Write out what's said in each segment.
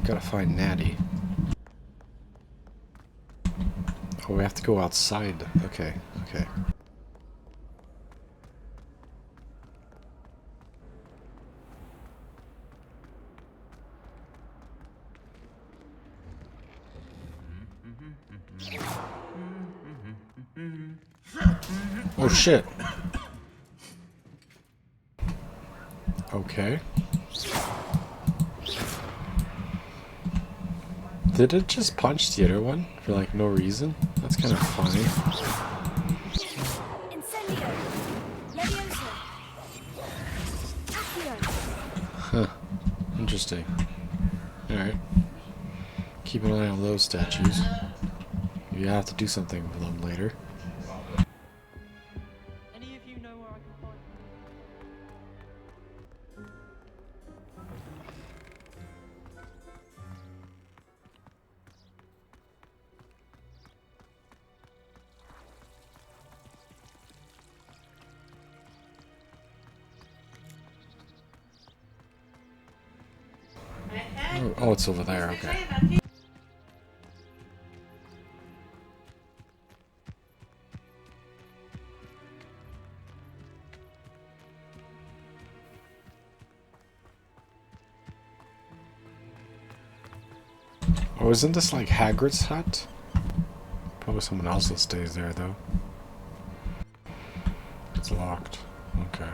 Gotta find Natty. Oh, we have to go outside. Okay, okay. Oh shit. Okay. Did it just punch the other one for like no reason? That's kind of funny. Huh. Interesting. Alright. Keep an eye on those statues. You have to do something with them later. Any of you know where I can find Oh, it's over there, okay. Oh, isn't this like Hagrid's hut? Probably someone else that stays there, though. It's locked. Okay.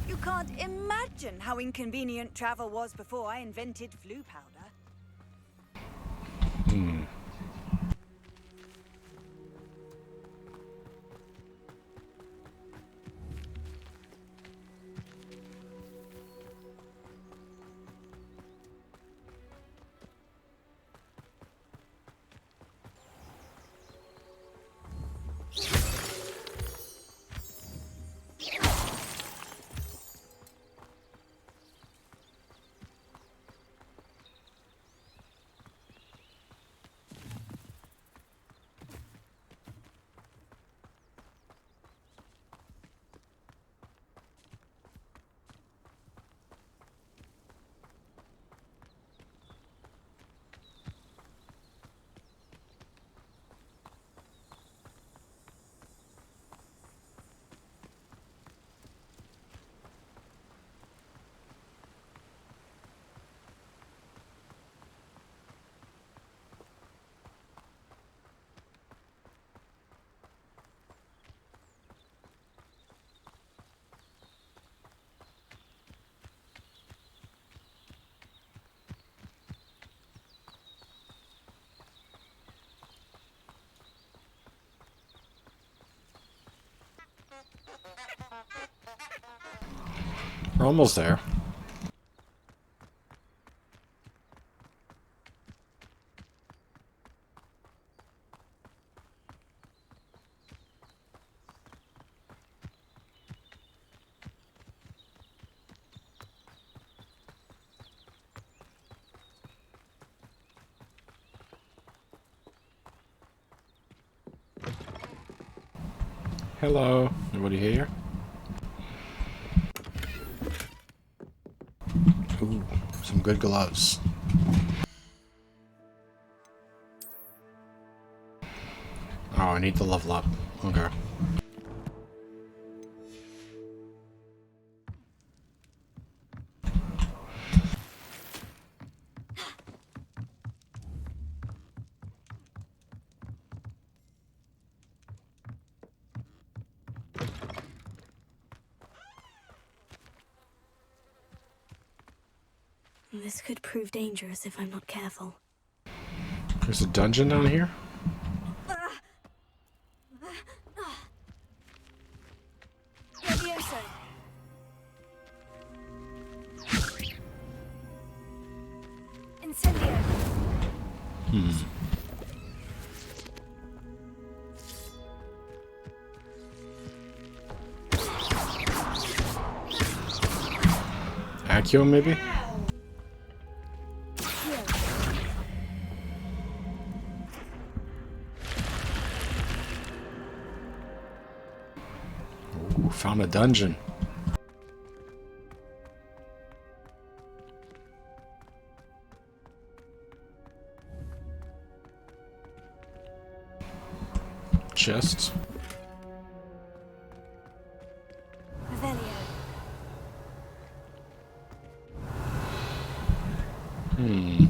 You can't imagine how inconvenient travel was before I invented flu powder. Hmm. We're almost there. Hello. Anybody here? Ooh, some good gloves. Oh, I need to level up. Okay. This could prove dangerous if I'm not careful. There's a dungeon down here? Hmm. Accio, maybe? Ooh, found a dungeon. chest. Revelio. Hmm.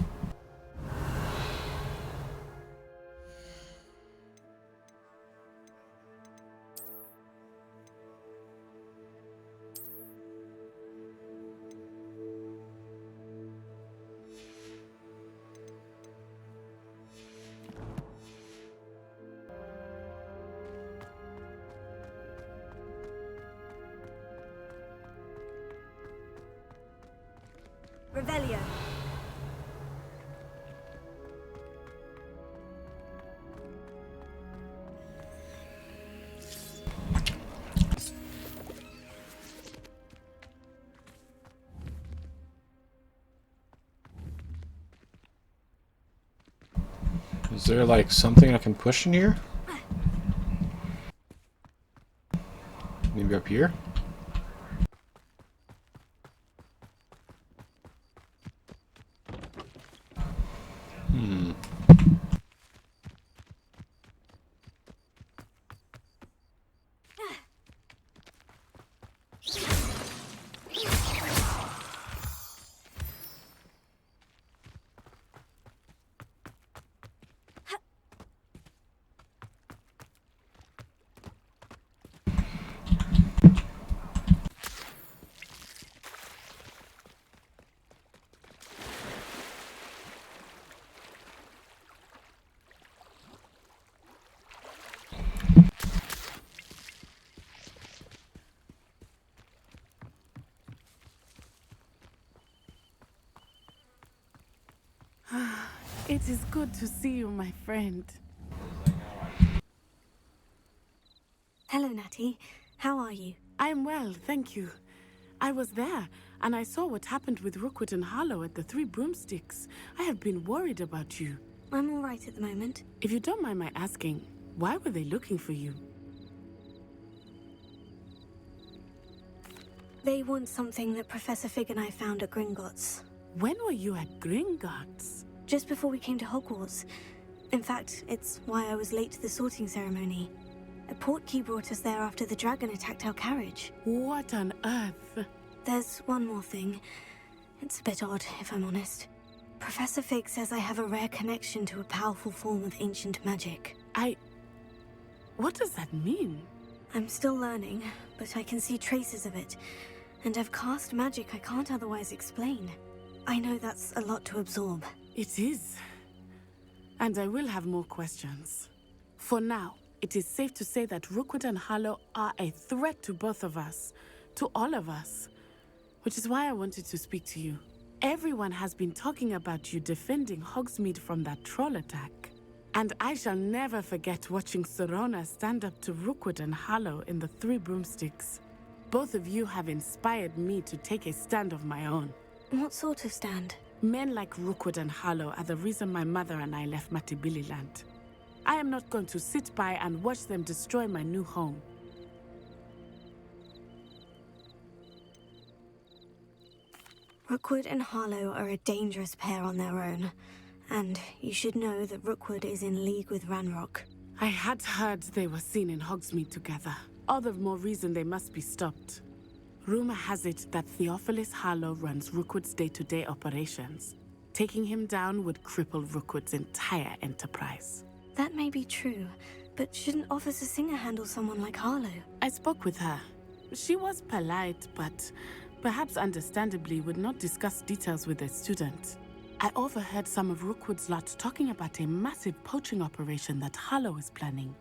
Revelio. Is there like something I can push in here? Maybe up here? Hmm. It is good to see you, my friend. Hello, Natty. How are you? I'm well, thank you. I was there, and I saw what happened with Rookwood and Harlow at the Three Broomsticks. I have been worried about you. I'm all right at the moment. If you don't mind my asking, why were they looking for you? They want something that Professor Fig and I found at Gringotts. When were you at Gringotts? Just before we came to Hogwarts. In fact, it's why I was late to the sorting ceremony. A portkey brought us there after the dragon attacked our carriage. What on earth? There's one more thing. It's a bit odd, if I'm honest. Professor Fig says I have a rare connection to a powerful form of ancient magic. What does that mean? I'm still learning, but I can see traces of it. And I've cast magic I can't otherwise explain. I know that's a lot to absorb. It is. And I will have more questions. For now, it is safe to say that Rookwood and Harlow are a threat to both of us. To all of us. Which is why I wanted to speak to you. Everyone has been talking about you defending Hogsmeade from that troll attack. And I shall never forget watching Sorona stand up to Rookwood and Harlow in the Three Broomsticks. Both of you have inspired me to take a stand of my own. What sort of stand? Men like Rookwood and Harlow are the reason my mother and I left Matibililand. I am not going to sit by and watch them destroy my new home. Rookwood and Harlow are a dangerous pair on their own. And you should know that Rookwood is in league with Ranrock. I had heard they were seen in Hogsmeade together. All the more reason they must be stopped. Rumor has it that Theophilus Harlow runs Rookwood's day-to-day operations. Taking him down would cripple Rookwood's entire enterprise. That may be true, but shouldn't Officer Singer handle someone like Harlow? I spoke with her. She was polite, but perhaps understandably would not discuss details with a student. I overheard some of Rookwood's lot talking about a massive poaching operation that Harlow is planning.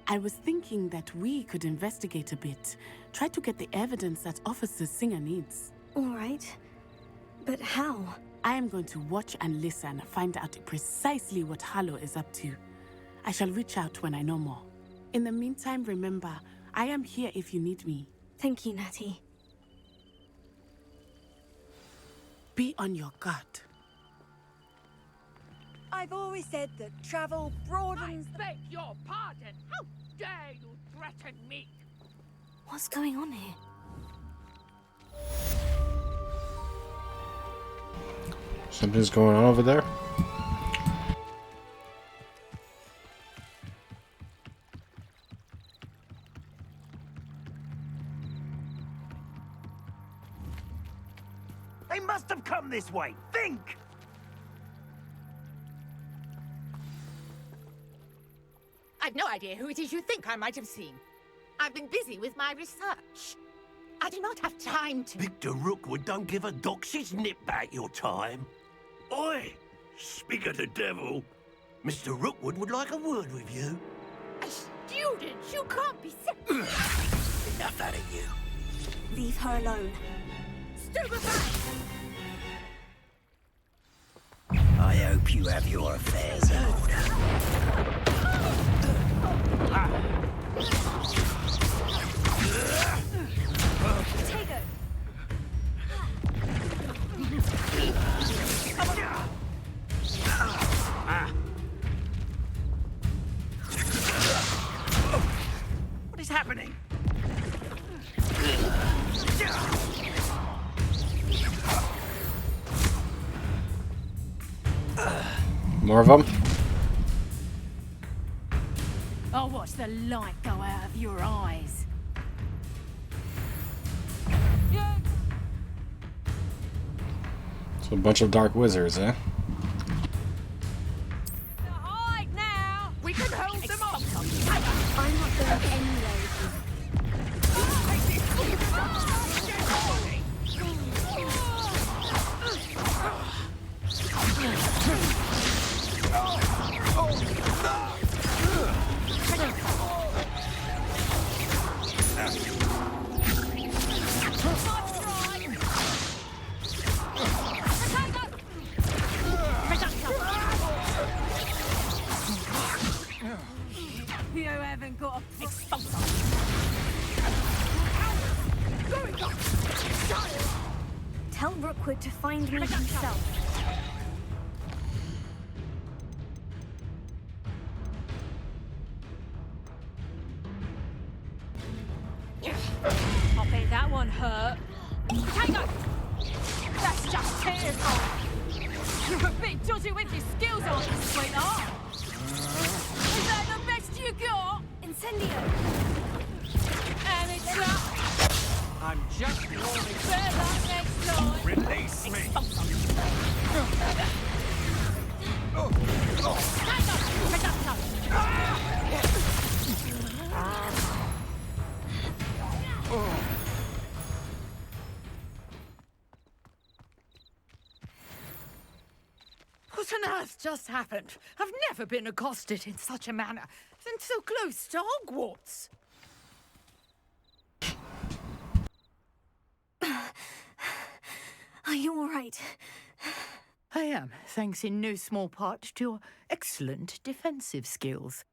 I was thinking that we could investigate a bit, try to get the evidence that Officer Singer needs. All right. But how? I am going to watch and listen, find out precisely what Harlow is up to. I shall reach out when I know more. In the meantime, remember, I am here if you need me. Thank you, Natty. Be on your guard. I've always said that travel broadens. I beg your pardon. How dare you threaten me? What's going on here? Something's going on over there. They must have come this way. Think! I've no idea who it is you think I might have seen. I've been busy with my research. I do not have time to... Victor Rookwood don't give a doxy's nip back your time. Oi! Speak of the devil. Mr. Rookwood would like a word with you. A student? You can't be Enough out of you. Leave her alone. stupefied! I hope you have your affairs in order. Tego! What is happening? More of them? I'll watch the light go out of your eyes. So a bunch of dark wizards, eh? Hide now! We can hold them off! I'm not going anywhere with you. You haven't got a expulsor. Tell Rookwood to find me himself. I bet that one hurt. Tango! That's just tearful. You're a bit dodgy with your skills, aren't you, sweetheart? Is that the best you got? Incendio! And it's up. I'm just warning. Better luck next time. Release me! What on earth just happened? I've never been accosted in such a manner, and so close to Hogwarts. Are you all right? I am, thanks in no small part to your excellent defensive skills.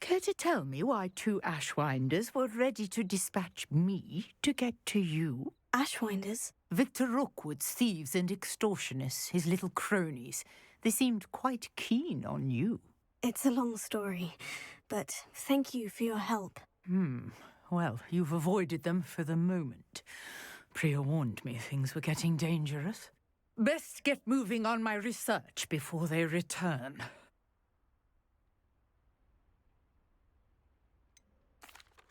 Care to tell me why two Ashwinders were ready to dispatch me to get to you? Ashwinders? Victor Rookwood's thieves and extortionists, his little cronies. They seemed quite keen on you. It's a long story, but thank you for your help. Well, you've avoided them for the moment. Priya warned me things were getting dangerous. Best get moving on my research before they return.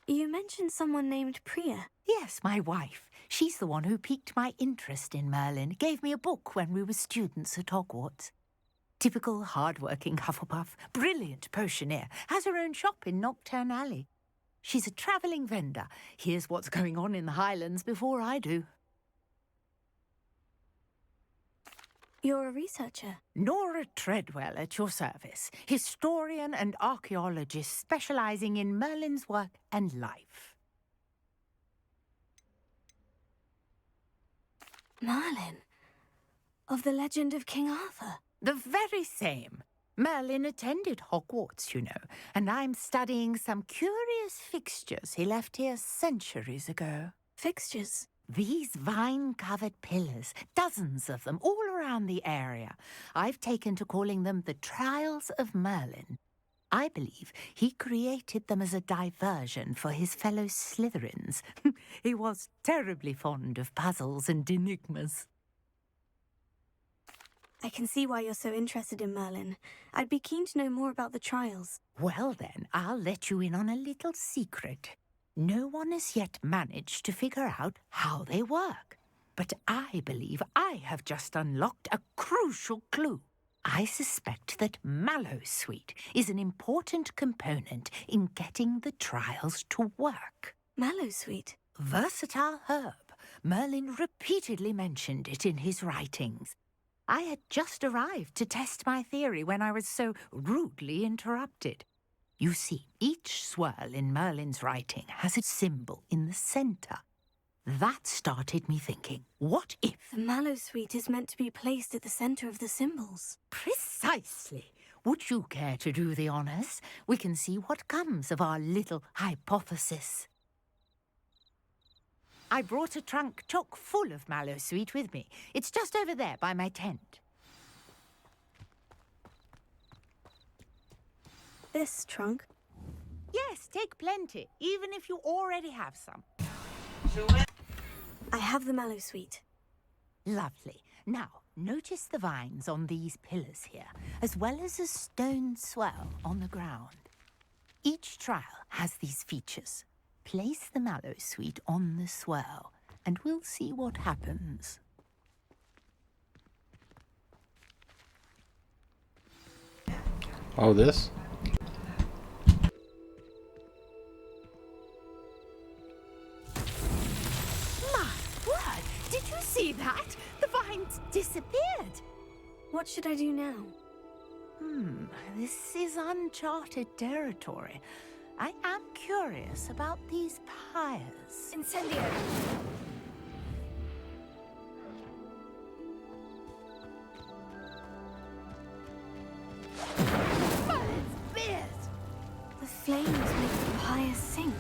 You mentioned someone named Priya. Yes, my wife. She's the one who piqued my interest in Merlin. Gave me a book when we were students at Hogwarts. Typical hard-working Hufflepuff, brilliant potioneer, has her own shop in Nocturne Alley. She's a travelling vendor. Hears what's going on in the Highlands before I do. You're a researcher. Nora Treadwell at your service, historian and archaeologist specialising in Merlin's work and life. Merlin? Of the legend of King Arthur? The very same. Merlin attended Hogwarts, you know, and I'm studying some curious fixtures he left here centuries ago. Fixtures? These vine-covered pillars, dozens of them, all around the area. I've taken to calling them the Trials of Merlin. I believe he created them as a diversion for his fellow Slytherins. He was terribly fond of puzzles and enigmas. I can see why you're so interested in Merlin. I'd be keen to know more about the trials. Well then, I'll let you in on a little secret. No one has yet managed to figure out how they work. but I believe I have just unlocked a crucial clue. I suspect that mallowsweet is an important component in getting the trials to work. Mallowsweet? Versatile herb. Merlin repeatedly mentioned it in his writings. I had just arrived to test my theory when I was so rudely interrupted. You see, each swirl in Merlin's writing has a symbol in the center. That started me thinking, what if... The mallowsweet is meant to be placed at the center of the symbols. Precisely. Would you care to do the honors? We can see what comes of our little hypothesis. I brought a trunk chock full of mallowsweet with me. It's just over there by my tent. This trunk? Yes, take plenty, even if you already have some. I have the mallowsweet. Lovely. Now, notice the vines on these pillars here, as well as a stone swell on the ground. Each trial has these features. Place the mallowsweet on the swirl, and we'll see what happens. Oh, this? My word! Did you see that? The vines disappeared. What should I do now? This is uncharted territory. I am curious about these pyres. Incendio! Merlin's beard! The flames make the pyre sink.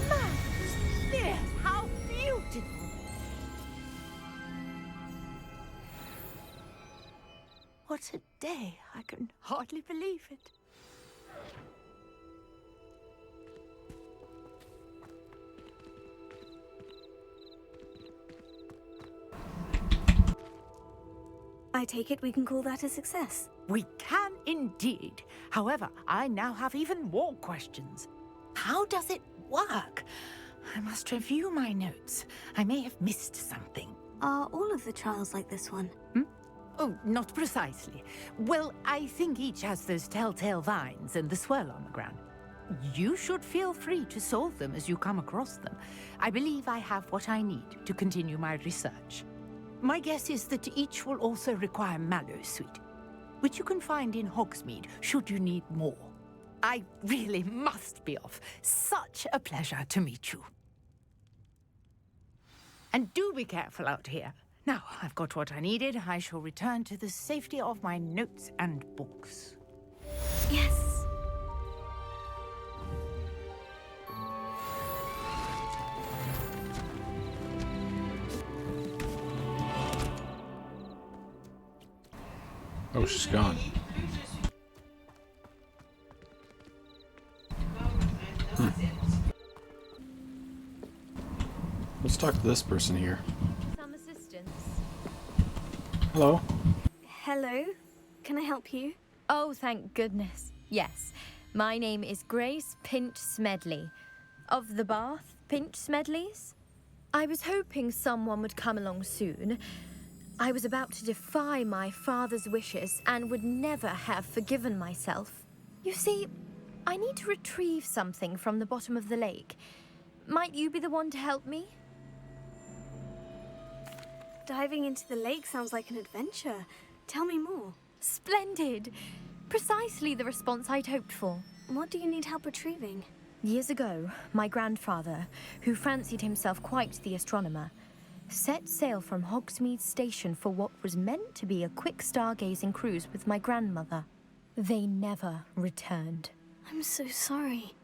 Merlin's beard! How beautiful! What a day! I can hardly believe it. I take it we can call that a success. We can indeed. However, I now have even more questions. How does it work? I must review my notes. I may have missed something. Are all of the trials like this one? Oh, not precisely. Well, I think each has those telltale vines and the swirl on the ground. You should feel free to solve them as you come across them. I believe I have what I need to continue my research. My guess is that each will also require mallowsweet, which you can find in Hogsmeade should you need more. I really must be off. Such a pleasure to meet you. And do be careful out here. Now, I've got what I needed. I shall return to the safety of my notes and books. Yes. Oh, she's gone. Let's talk to this person here. Some assistance. Hello. Hello? Can I help you? Oh, thank goodness. Yes. My name is Grace Pinch Smedley. Of the Bath Pinch Smedleys. I was hoping someone would come along soon. I was about to defy my father's wishes and would never have forgiven myself. You see, I need to retrieve something from the bottom of the lake. Might you be the one to help me? Diving into the lake sounds like an adventure. Tell me more. Splendid! Precisely the response I'd hoped for. What do you need help retrieving? Years ago, my grandfather, who fancied himself quite the astronomer, set sail from Hogsmeade Station for what was meant to be a quick stargazing cruise with my grandmother. They never returned. I'm so sorry.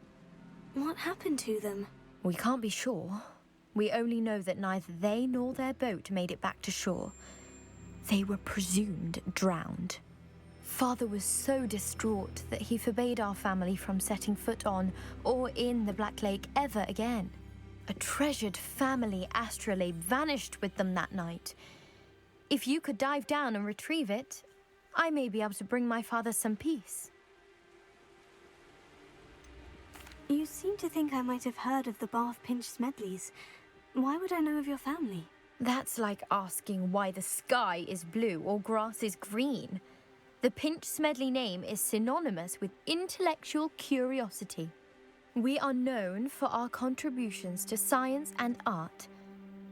What happened to them? We can't be sure. We only know that neither they nor their boat made it back to shore. They were presumed drowned. Father was so distraught that he forbade our family from setting foot on or in the Black Lake ever again. A treasured family astrolabe vanished with them that night. If you could dive down and retrieve it, I may be able to bring my father some peace. You seem to think I might have heard of the Bath Pinch Smedleys. Why would I know of your family? That's like asking why the sky is blue or grass is green. The Pinch Smedley name is synonymous with intellectual curiosity. We are known for our contributions to science and art.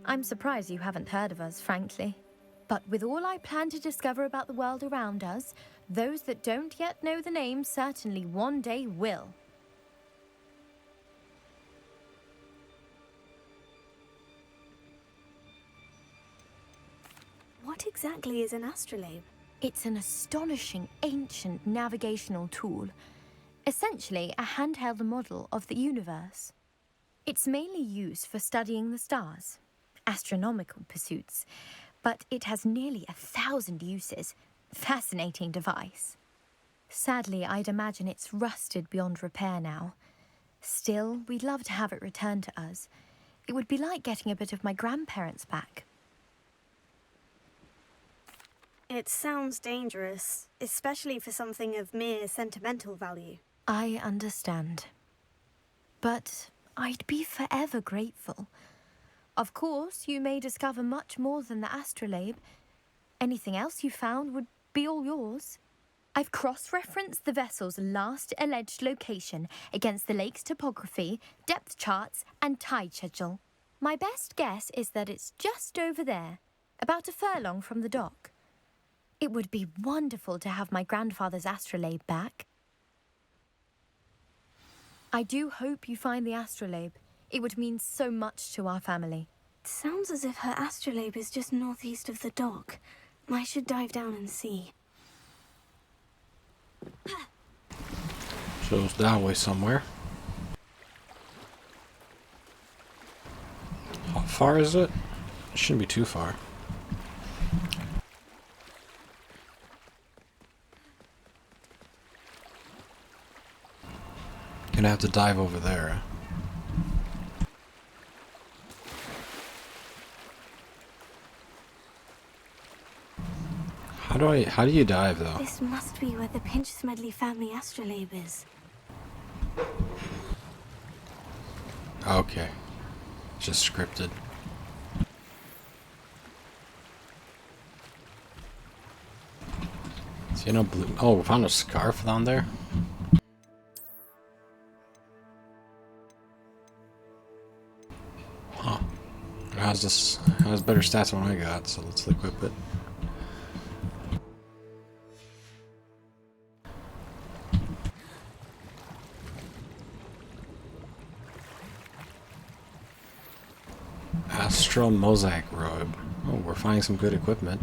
I'm surprised you haven't heard of us, frankly. But with all I plan to discover about the world around us, those that don't yet know the name certainly one day will. What exactly is an astrolabe? It's an astonishing ancient navigational tool, essentially a handheld model of the universe. It's mainly used for studying the stars, astronomical pursuits, but it has nearly 1,000 uses. Fascinating device. Sadly, I'd imagine it's rusted beyond repair now. Still, we'd love to have it returned to us. It would be like getting a bit of my grandparents back. It sounds dangerous, especially for something of mere sentimental value. I understand. But I'd be forever grateful. Of course, you may discover much more than the astrolabe. Anything else you found would be all yours. I've cross-referenced the vessel's last alleged location against the lake's topography, depth charts, and tide schedule. My best guess is that it's just over there, about a furlong from the dock. It would be wonderful to have my grandfather's astrolabe back. I do hope you find the astrolabe. It would mean so much to our family. It sounds as if her astrolabe is just northeast of the dock. I should dive down and see. Shows that way somewhere. How far is it? It shouldn't be too far. Gonna have to dive over there. How do you dive though? This must be where the Pinch Smedley family astrolabe is. Okay. Just scripted. See no blue. Oh, we found a scarf down there. Huh. It has better stats than what I got, so let's equip it. Astral Mosaic Robe. Oh, we're finding some good equipment.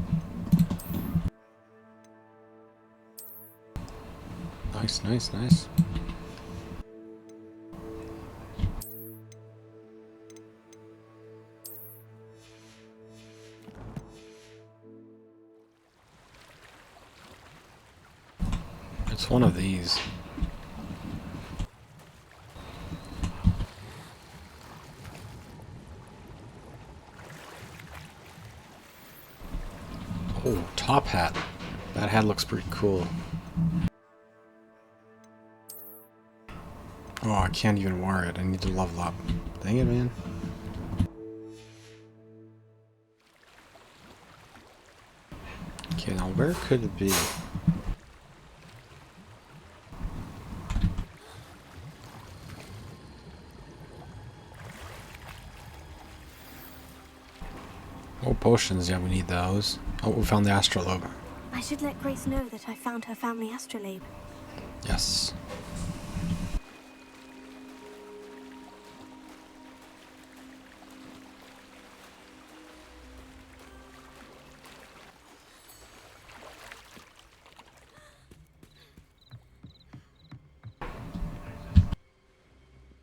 Nice, nice, nice. It's one of these. Oh, top hat. That hat looks pretty cool. Oh, I can't even wear it. I need to level up. Dang it, man. Okay, now where could it be? Oh, potions. Yeah, we need those. Oh, we found the astrolabe. I should let Grace know that I found her family astrolabe. Yes.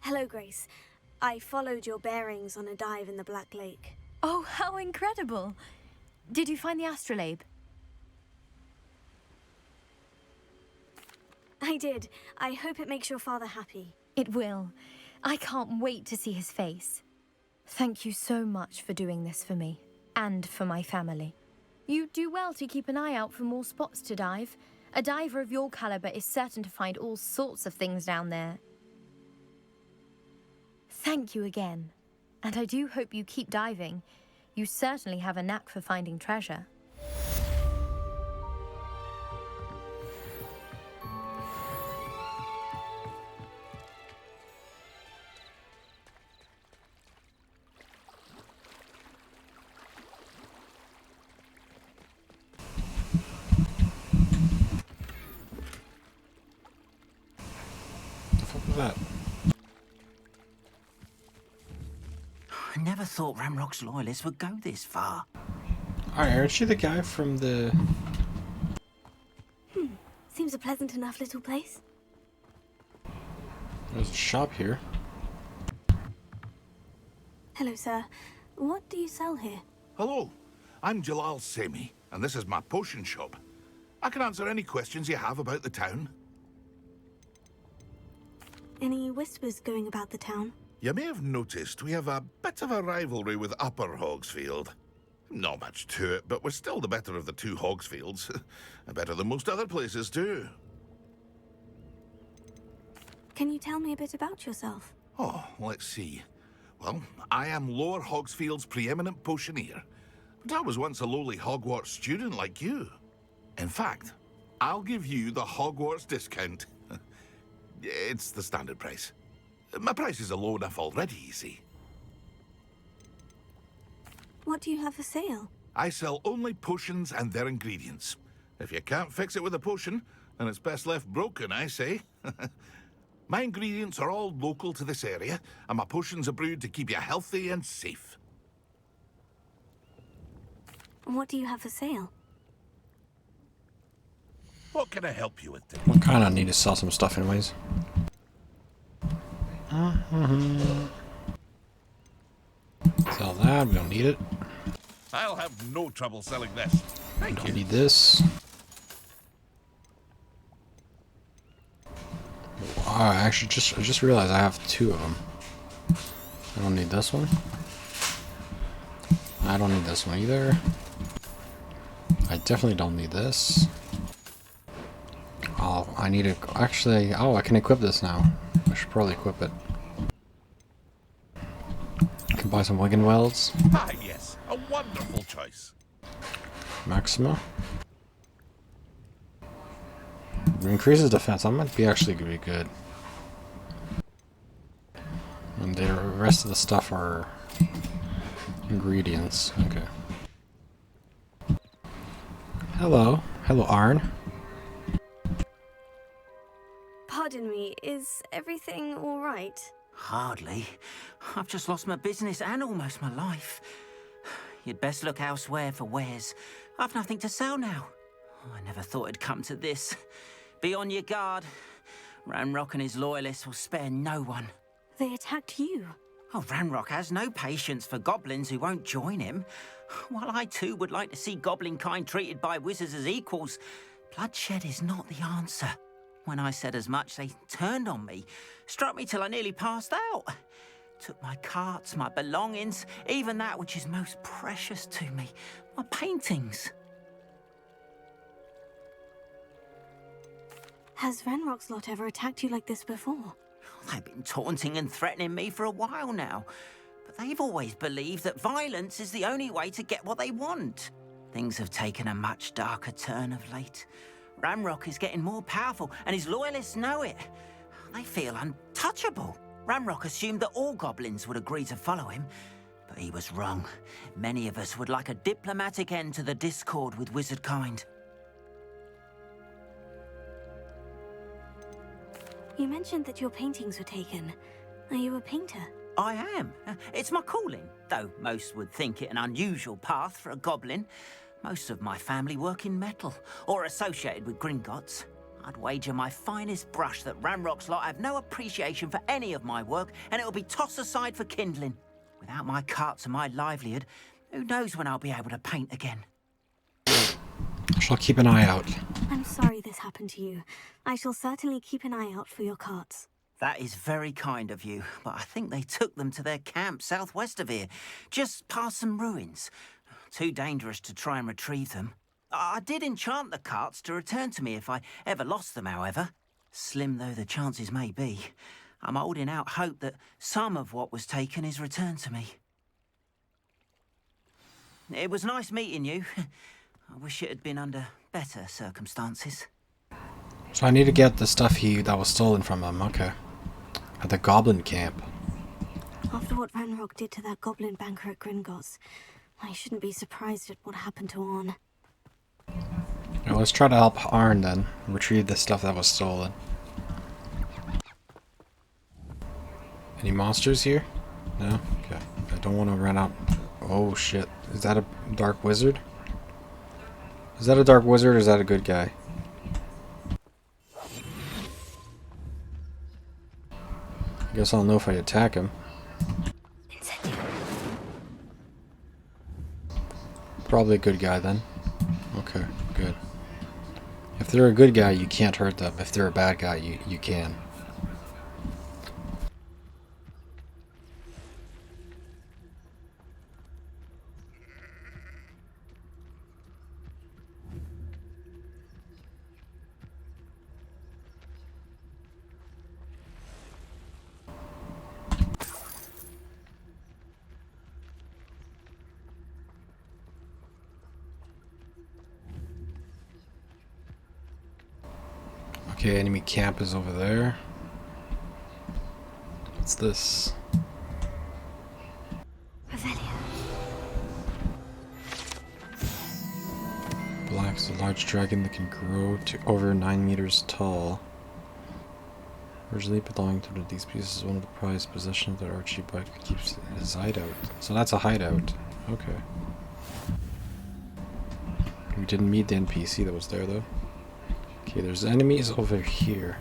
Hello, Grace. I followed your bearings on a dive in the Black Lake. Oh, how incredible! Did you find the astrolabe? I did. I hope it makes your father happy. It will. I can't wait to see his face. Thank you so much for doing this for me, and for my family. You do well to keep an eye out for more spots to dive. A diver of your caliber is certain to find all sorts of things down there. Thank you again. And I do hope you keep diving. You certainly have a knack for finding treasure. That. I never thought Ramrock's loyalists would go this far. Alright, aren't you the guy from the... Seems a pleasant enough little place. There's a shop here. Hello, sir. What do you sell here? Hello, I'm Jalal Semi, and this is my potion shop. I can answer any questions you have about the town. Any whispers going about the town? You may have noticed we have a bit of a rivalry with Upper Hogsfield. Not much to it, but we're still the better of the two Hogsfields. Better than most other places, too. Can you tell me a bit about yourself? Oh, let's see. Well, I am Lower Hogsfield's preeminent potioneer. But I was once a lowly Hogwarts student like you. In fact, I'll give you the Hogwarts discount. It's the standard price. My prices are low enough already, you see. What do you have for sale? I sell only potions and their ingredients. If you can't fix it with a potion, then it's best left broken, I say. My ingredients are all local to this area, and my potions are brewed to keep you healthy and safe. What do you have for sale? What can I help you with today? I kind of need to sell some stuff anyways. Sell that, we don't need it. I'll have no trouble selling this. We don't need this. I actually just realized I have two of them. I don't need this one. I don't need this one either. I definitely don't need this. Oh, I need to actually. Oh, I can equip this now. I should probably equip it. I can buy some Wigan Wells. Ah, yes, a wonderful choice. Maxima. Increases defense. That might be actually gonna be good. And the rest of the stuff are ingredients. Okay. Hello. Hello, Arn. Pardon me, is everything all right? Hardly. I've just lost my business and almost my life. You'd best look elsewhere for wares. I've nothing to sell now. I never thought it'd come to this. Be on your guard. Ranrock and his loyalists will spare no one. They attacked you. Oh, Ranrock has no patience for goblins who won't join him. While I too would like to see goblin kind treated by wizards as equals, bloodshed is not the answer. When I said as much, they turned on me, struck me till I nearly passed out. Took my carts, my belongings, even that which is most precious to me, my paintings. Has Ranrock's lot ever attacked you like this before? They've been taunting and threatening me for a while now, but they've always believed that violence is the only way to get what they want. Things have taken a much darker turn of late. Ranrock is getting more powerful, and his loyalists know it. They feel untouchable. Ranrock assumed that all goblins would agree to follow him, but he was wrong. Many of us would like a diplomatic end to the discord with wizard kind. You mentioned that your paintings were taken. Are you a painter? I am. It's my calling, though most would think it an unusual path for a goblin. Most of my family work in metal, or associated with Gringotts. I'd wager my finest brush that Ranrock's lot have no appreciation for any of my work, and it'll be tossed aside for kindling. Without my carts and my livelihood, who knows when I'll be able to paint again. I shall keep an eye out. I'm sorry this happened to you. I shall certainly keep an eye out for your carts. That is very kind of you, but I think they took them to their camp southwest of here, just past some ruins. too dangerous to try and retrieve them. I did enchant the carts to return to me if I ever lost them, however. Slim though the chances may be, I'm holding out hope that some of what was taken is returned to me. It was nice meeting you. I wish it had been under better circumstances. So I need to get the stuff that was stolen from him, okay. At the Goblin Camp. After what Ranrock did to that goblin banker at Gringotts, I shouldn't be surprised at what happened to Arn. Now let's try to help Arn then, retrieve the stuff that was stolen. Any monsters here? No? Okay. I don't want to run out. Oh shit. Is that a dark wizard? Is that a dark wizard or is that a good guy? I guess I'll know if I attack him. Probably a good guy then. Okay, good. If they're a good guy, you can't hurt them. If they're a bad guy, you can. Okay, enemy camp is over there. What's this? Black is a large dragon that can grow to over 9 meters tall. Originally belonging to these pieces, one of the prized possessions that Archibald keeps his hideout. So that's a hideout. Okay. We didn't meet the NPC that was there though. Okay, there's enemies over here.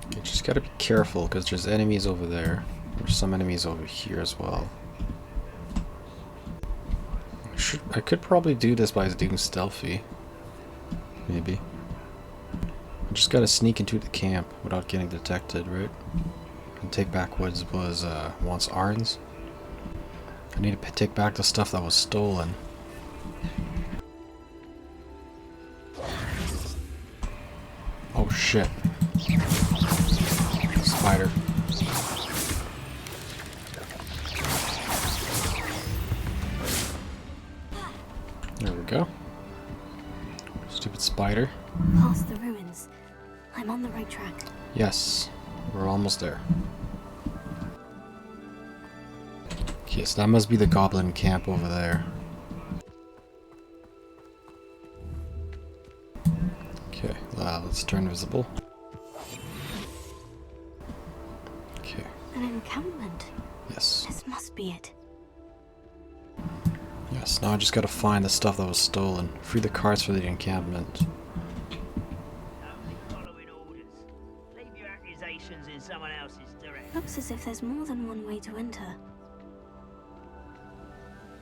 You just gotta be careful because there's enemies over there. There's some enemies over here as well. I could probably do this by doing stealthy. Maybe. I just gotta sneak into the camp without getting detected, right? And take back what was once Arn's. I need to take back the stuff that was stolen. Oh shit. Spider. There we go. Stupid spider. Past the ruins. I'm on the right track. Yes, we're almost there. Okay, so that must be the goblin camp over there. Okay, let's turn visible. Okay. An encampment. Yes. This must be it. Yes, now I just gotta find the stuff that was stolen. Free the carts for the encampment. Leave your accusations in someone else's direction. Looks as if there's more than one way to enter.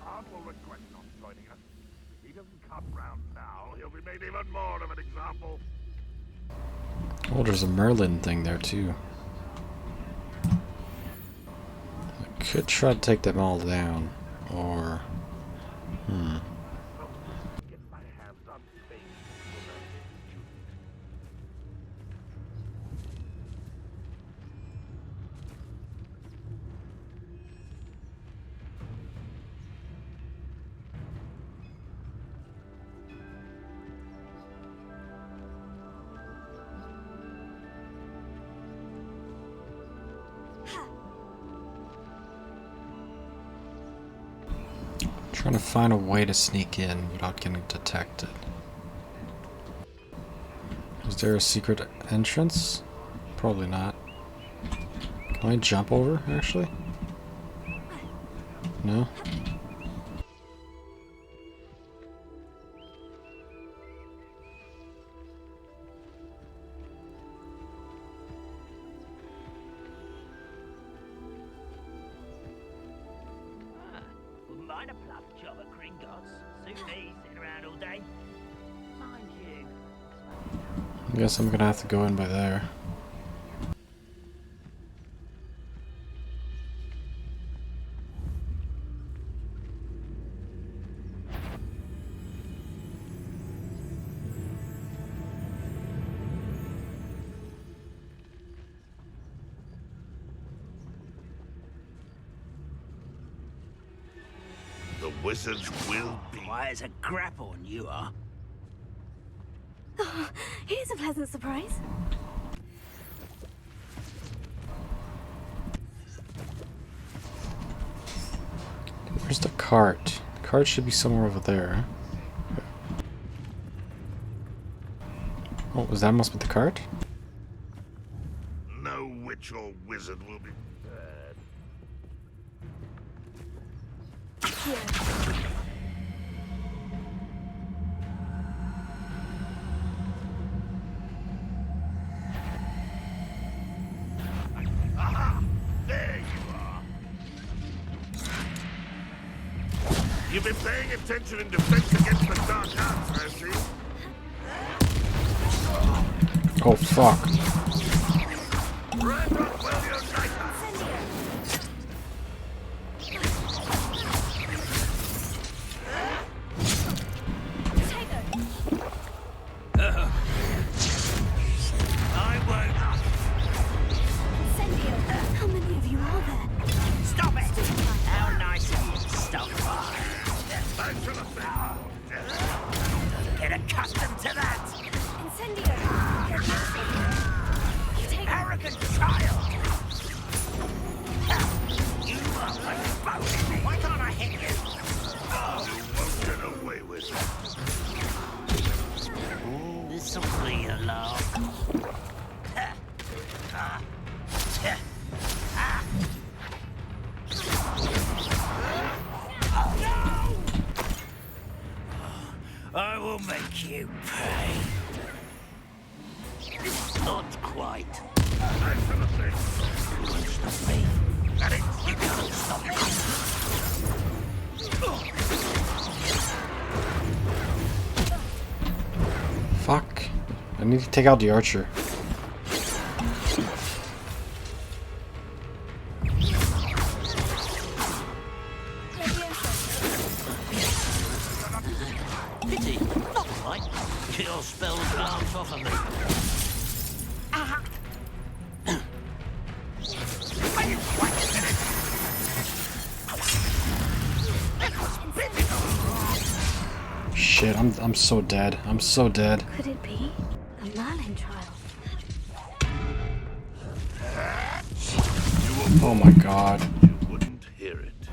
Arn will regret not joining us. If he doesn't come round now, he'll be made even more of an example. Oh, there's a Merlin thing there too. I could try to take them all down, or... Get my hands on things. Trying to find a way to sneak in without getting detected. Is there a secret entrance? Probably not. Can I jump over, actually? No? Wouldn't mind a pluff job at Gringotts. Suit me, sitting around all day. Mind you. I guess I'm gonna have to go in by there. the wizards will be. Why, it's a grapple and you are. Oh, here's a pleasant surprise. Where's the cart? The cart should be somewhere over there. Oh, was that must be the cart? No witch or wizard will be bad. Here. Aha! There you are. You've been paying attention in defense against the dark arts, I see. Oh fuck. Right up well, your knight. I won't. How many of you are there? Stop it! How nice of you to stop by. Thanks for the favor. Get accustomed to that. Arrogant child! You are exposing me. Why can't I hit you? You won't get away with it. This'll be a laugh. I will make you pay. Not quite. Thanks for the favor. You won't stop me. Got it? You can't stop me. Fuck. I need to take out the archer. Pity. Not quite. Your spells glance off of me. Shit, I'm so dead. I'm so dead. Could it be a Merlin trial? Oh my god. You wouldn't hear it.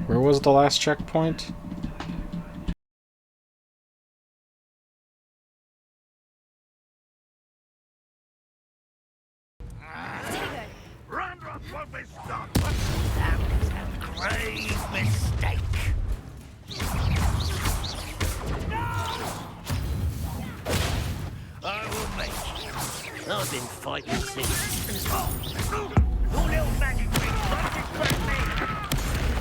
Where was the last checkpoint? Randolph won't be stopped. That was a grave mistake. I will make you. I've been fighting since. Your little magic ring won't distract me.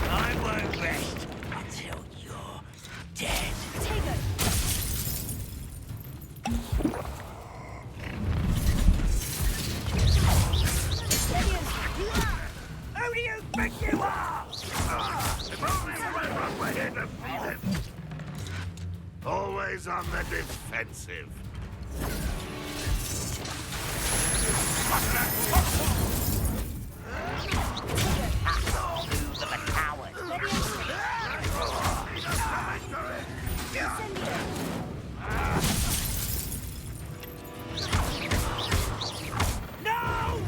I won't rest until you're dead. Who do you think you are? If only Randolph were here to feel him. Always on the defensive. Move of a coward. No!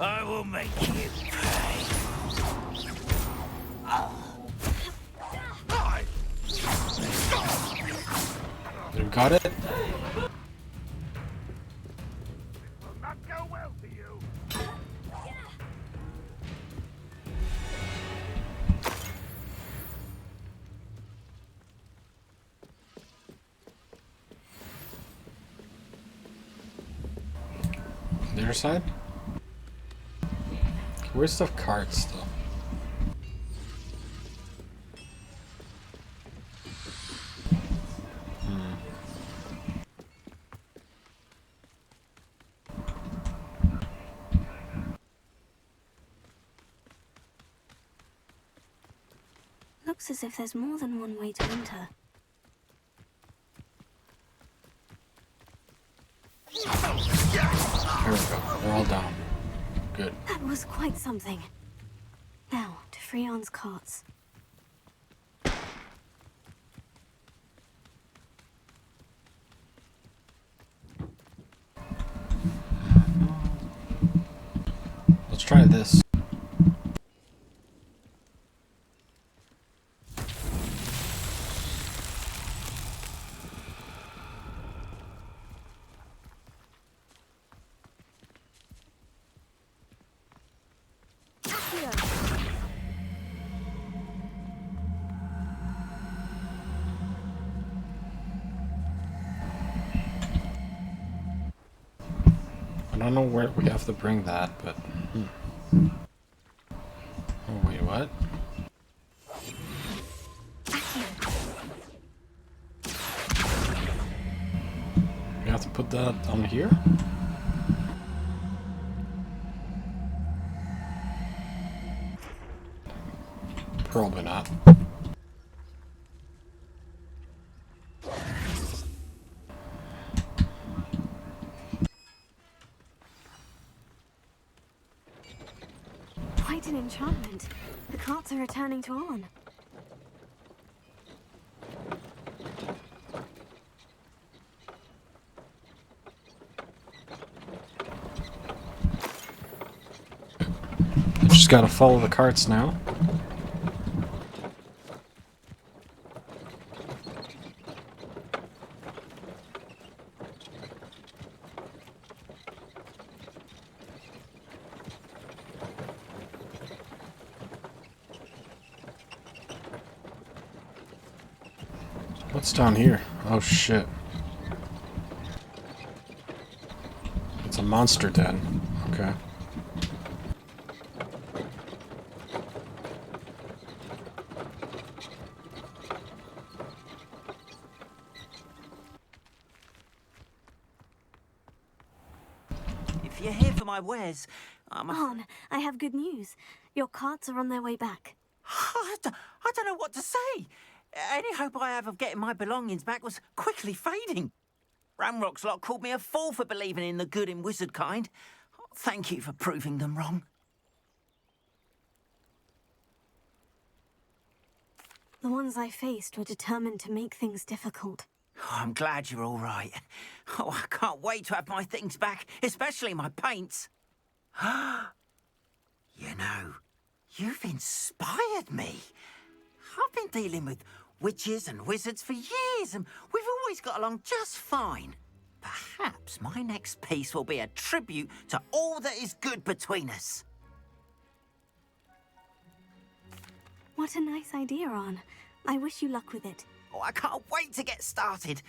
I will make you pay. You got it? Will not go well for you. The other side? Where's the cart still? Looks as if there's more than one way to enter. Yes! all down. Good. That was quite something. Now, to Freon's carts. Let's try this. I don't know where we have to bring that, but... Oh, wait, what? We have to put that on here? Probably not. Quite an enchantment. The carts are returning to on. I just gotta follow the carts now. What's down here? Oh shit. It's a monster den. Okay. If you're here for my wares, On, I have good news. Your carts are on their way back. I don't know what to say. Any hope I have of getting my belongings back was quickly fading. Ramrock's lot called me a fool for believing in the good in wizard kind. Thank you for proving them wrong. The ones I faced were determined to make things difficult. Oh, I'm glad you're all right. Oh, I can't wait to have my things back, especially my paints. You know, you've inspired me. I've been dealing with witches and wizards for years, and we've always got along just fine. Perhaps my next piece will be a tribute to all that is good between us. What a nice idea, On. I wish you luck with it. Oh, I can't wait to get started.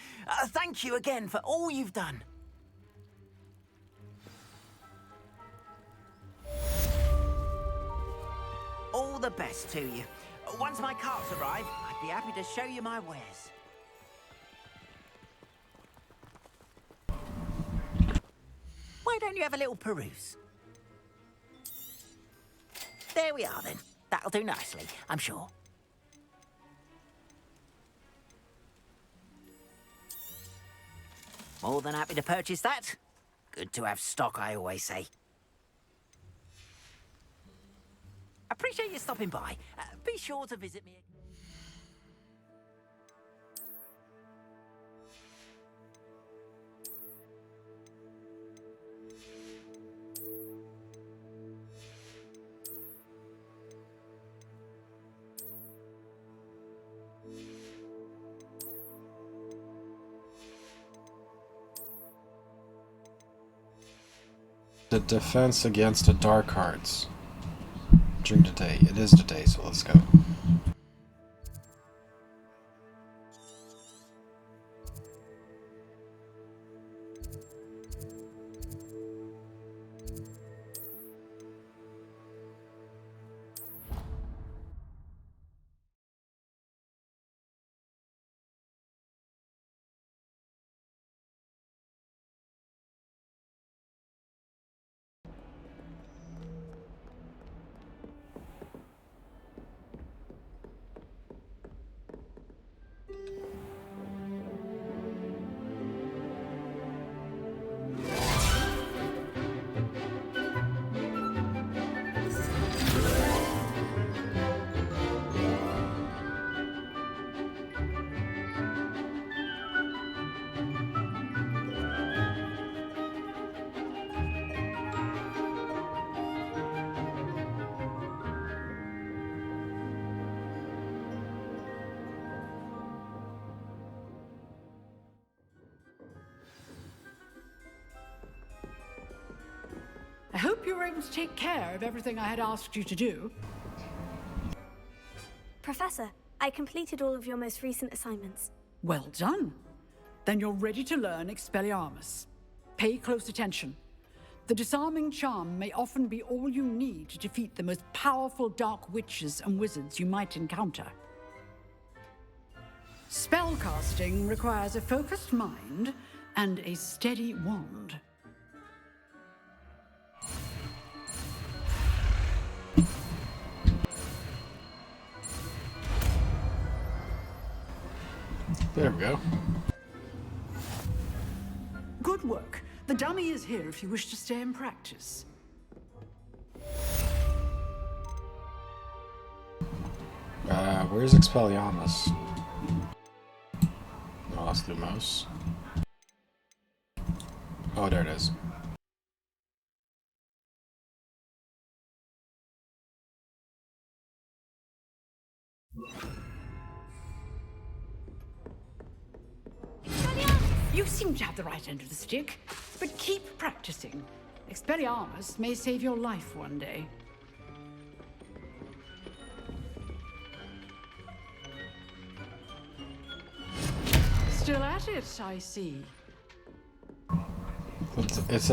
Thank you again for all you've done. All the best to you. Once my carts arrive, I'd be happy to show you my wares. Why don't you have a little peruse? There we are then. That'll do nicely, I'm sure. More than happy to purchase that. Good to have stock, I always say. Appreciate you stopping by. Be sure to visit me. The defense against the dark arts. During the day. It is the day, so let's go. I hope you were able to take care of everything I had asked you to do. Professor, I completed all of your most recent assignments. Well done. Then you're ready to learn Expelliarmus. Pay close attention. The disarming charm may often be all you need to defeat the most powerful dark witches and wizards you might encounter. Spellcasting requires a focused mind and a steady wand. There we go. Good work. The dummy is here if you wish to stay and practice. Where's Expelliarmus? Oh, that's the mouse. Oh, there it is. You seem to have the right end of the stick, but keep practicing. Expelliarmus may save your life one day. Still at it, I see. It's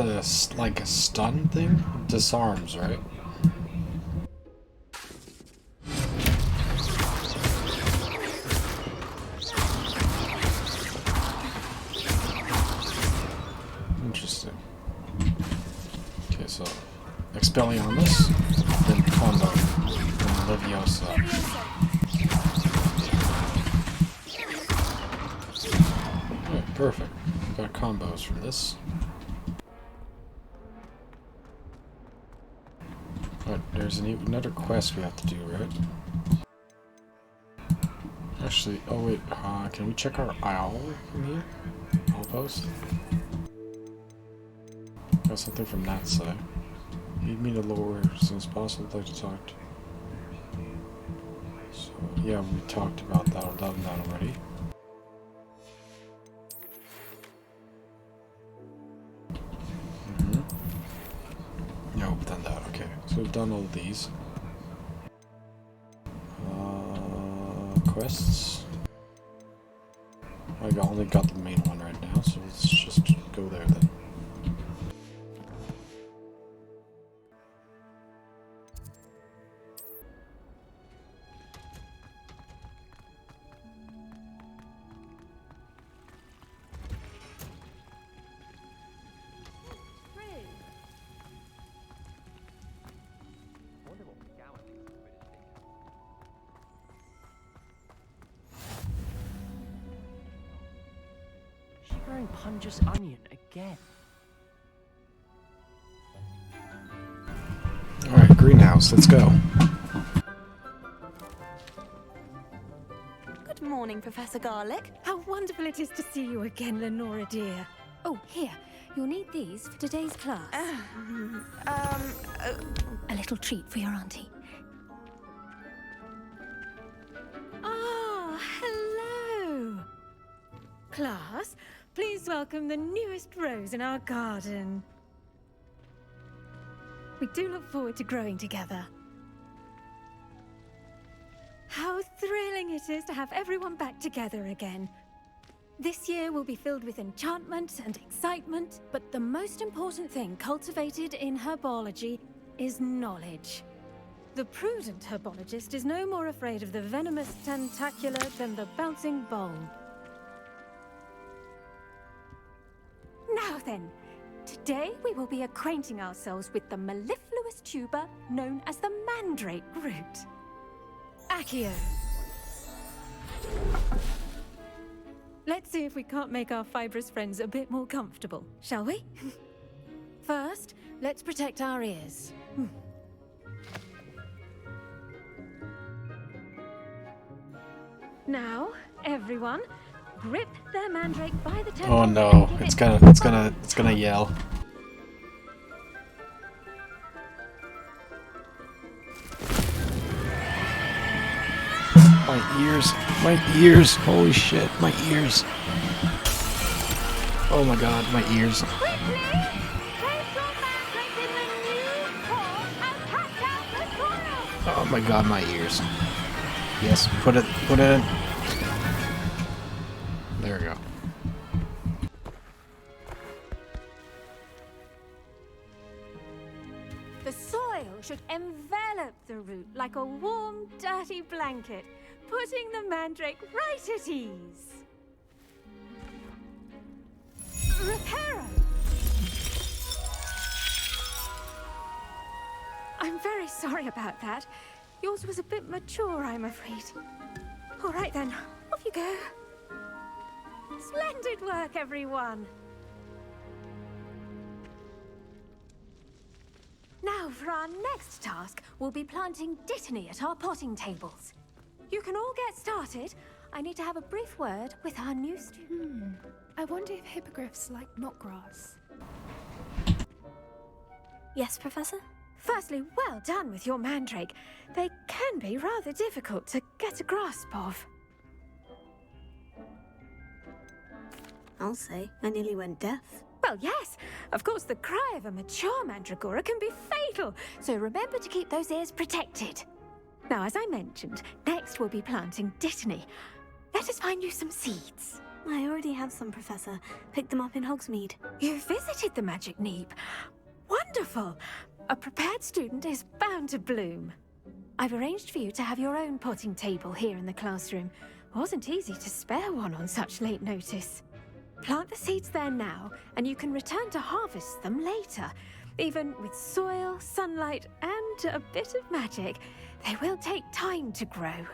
like a stun thing? Disarms, right? Interesting. Okay, so Expelliarmus, then combo, then Leviosa. Oh, perfect. Got combos for this. But there's another quest we have to do, right? Actually, oh wait, can we check our owl from here? Owl post? Got something from that side. Need me to lower as soon as possible. I'd like to talk to. So, yeah, we talked about that. I've done that already. No, we've done that. Okay, so we've done all of these. Quests. I only got the main one right now, so let's just go there then. Wearing Pungus Onion again. Alright, greenhouse, let's go. Good morning, Professor Garlic. How wonderful it is to see you again, Lenora dear. Oh, here, you'll need these for today's class. A little treat for your auntie. Ah, hello. Class, please welcome the newest rose in our garden. We do look forward to growing together. How thrilling it is to have everyone back together again. This year will be filled with enchantment and excitement, but the most important thing cultivated in herbology is knowledge. The prudent herbologist is no more afraid of the venomous tentacular than the bouncing bulb. Now then, today we will be acquainting ourselves with the mellifluous tuber known as the mandrake root. Accio. Let's see if we can't make our fibrous friends a bit more comfortable, shall we? First, let's protect our ears. Now, everyone, grip their mandrake by the temple. Oh no, it's gonna yell. My ears, holy shit, my ears. Oh my god, my ears. Quickly, place your mandrake in the Oh my god, my ears. Yes, put it in. There we go. The soil should envelop the root like a warm, dirty blanket, putting the mandrake right at ease. Reparo! I'm very sorry about that. Yours was a bit mature, I'm afraid. All right then, off you go. Splendid work, everyone. Now, for our next task, we'll be planting dittany at our potting tables. You can all get started. I need to have a brief word with our new student. I wonder if hippogriffs like knotgrass. Yes, Professor? Firstly, well done with your mandrake. They can be rather difficult to get a grasp of. I'll say, I nearly went deaf. Well, yes. Of course, the cry of a mature mandragora can be fatal, so remember to keep those ears protected. Now, as I mentioned, next we'll be planting dittany. Let us find you some seeds. I already have some, Professor. Picked them up in Hogsmeade. You visited the Magic Neep. Wonderful! A prepared student is bound to bloom. I've arranged for you to have your own potting table here in the classroom. Wasn't easy to spare one on such late notice. Plant the seeds there now, and you can return to harvest them later. Even with soil, sunlight, and a bit of magic, they will take time to grow.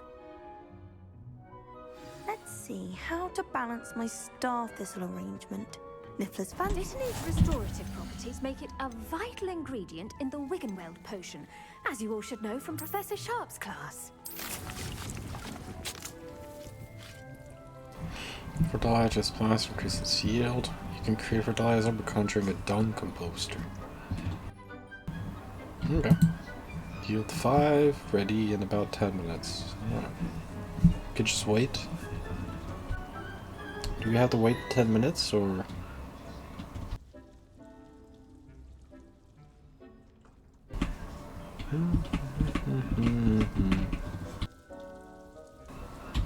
Let's see how to balance my star thistle arrangement. Niffler's fan. Dittany's restorative properties make it a vital ingredient in the Wiggenweld potion, as you all should know from Professor Sharp's class. Fertilizer plants increase its yield. You can create fertilizer by conjuring a dung composter. Okay. Yield 5, ready in about 10 minutes. Alright. Could just wait. Do we have to wait 10 minutes or?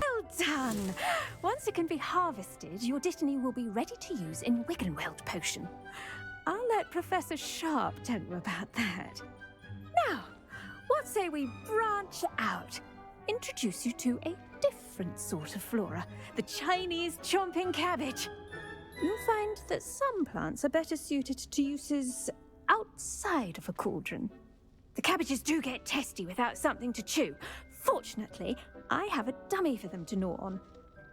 Well done! Once it can be harvested, your dittany will be ready to use in Wiggenweld potion. I'll let Professor Sharp tell you about that. Now, what say we branch out? Introduce you to a different sort of flora, the Chinese chomping cabbage. You'll find that some plants are better suited to uses outside of a cauldron. The cabbages do get testy without something to chew. Fortunately, I have a dummy for them to gnaw on.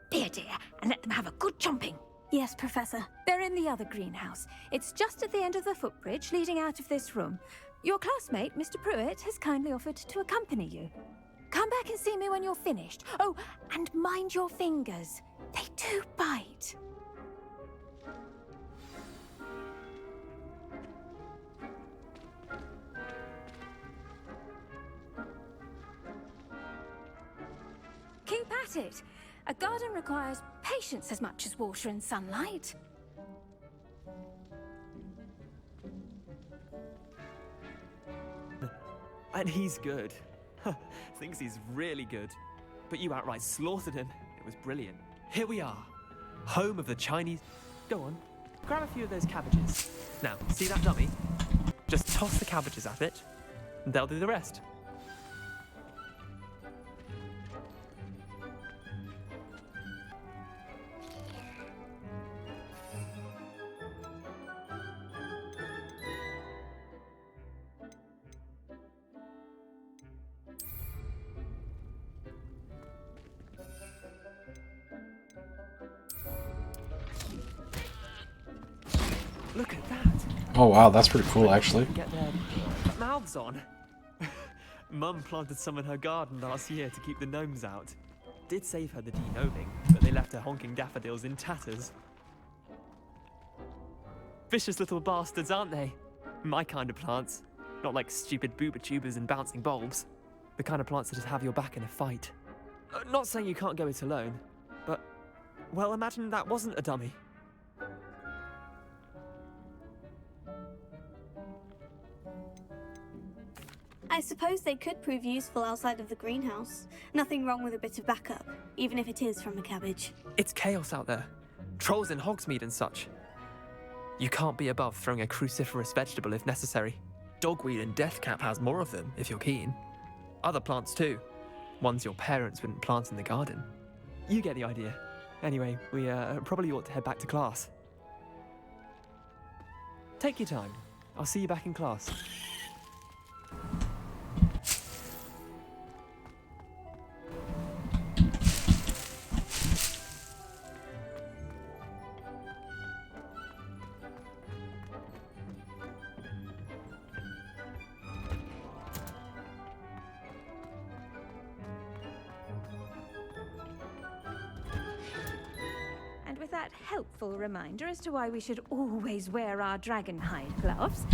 Be a dear and let them have a good chomping. Yes, Professor. They're in the other greenhouse. It's just at the end of the footbridge leading out of this room. Your classmate, Mr. Pruitt, has kindly offered to accompany you. Come back and see me when you're finished. Oh, and mind your fingers. They do bite. Keep at it. A garden requires patience as much as water and sunlight. And he's good. Thinks he's really good. But you outright slaughtered him. It was brilliant. Here we are. Home of the Chinese... Go on. Grab a few of those cabbages. Now, see that dummy? Just toss the cabbages at it, and they'll do the rest. Look at that. Oh wow, that's pretty cool actually. Get their mouths on. Mum planted some in her garden last year to keep the gnomes out. Did save her the de-gnoming, but they left her honking daffodils in tatters. Vicious little bastards, aren't they? My kind of plants. Not like stupid booba tubers and bouncing bulbs. The kind of plants that just have your back in a fight. Not saying you can't go it alone, but, well, imagine that wasn't a dummy. I suppose they could prove useful outside of the greenhouse. Nothing wrong with a bit of backup, even if it is from a cabbage. It's chaos out there. Trolls in Hogsmeade and such. You can't be above throwing a cruciferous vegetable if necessary. Dogweed and deathcap has more of them, if you're keen. Other plants too. Ones your parents wouldn't plant in the garden. You get the idea. Anyway, we probably ought to head back to class. Take your time. I'll see you back in class. And with that helpful reminder as to why we should always wear our dragon hide gloves,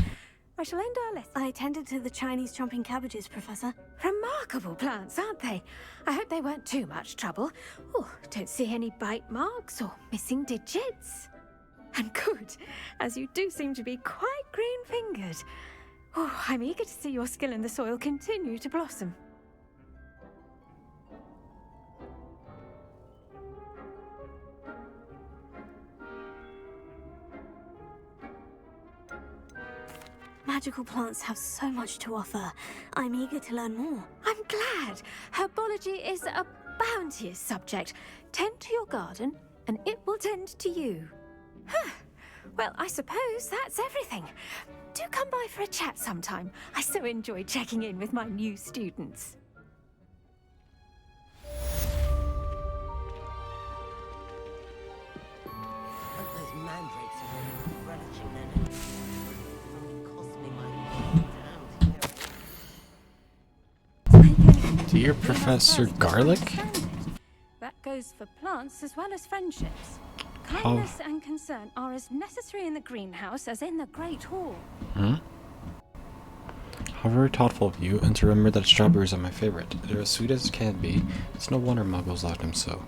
I shall end our lesson. I tended to the Chinese chomping cabbages, Professor. Remarkable plants, aren't they? I hope they weren't too much trouble. Oh, don't see any bite marks or missing digits. And good, as you do seem to be quite green-fingered. Oh, I'm eager to see your skill in the soil continue to blossom. Magical plants have so much to offer. I'm eager to learn more. I'm glad. Herbology is a bounteous subject. Tend to your garden, and it will tend to you. Huh. Well, I suppose that's everything. Do come by for a chat sometime. I so enjoy checking in with my new students. Those mandrakes are really relishing then. Dear Professor Garlic? That goes for plants as well as friendships. Kindness and concern are as necessary in the greenhouse as in the Great Hall. How very thoughtful of you, and to remember that strawberries are my favorite. They're as sweet as can be. It's no wonder muggles loved him so.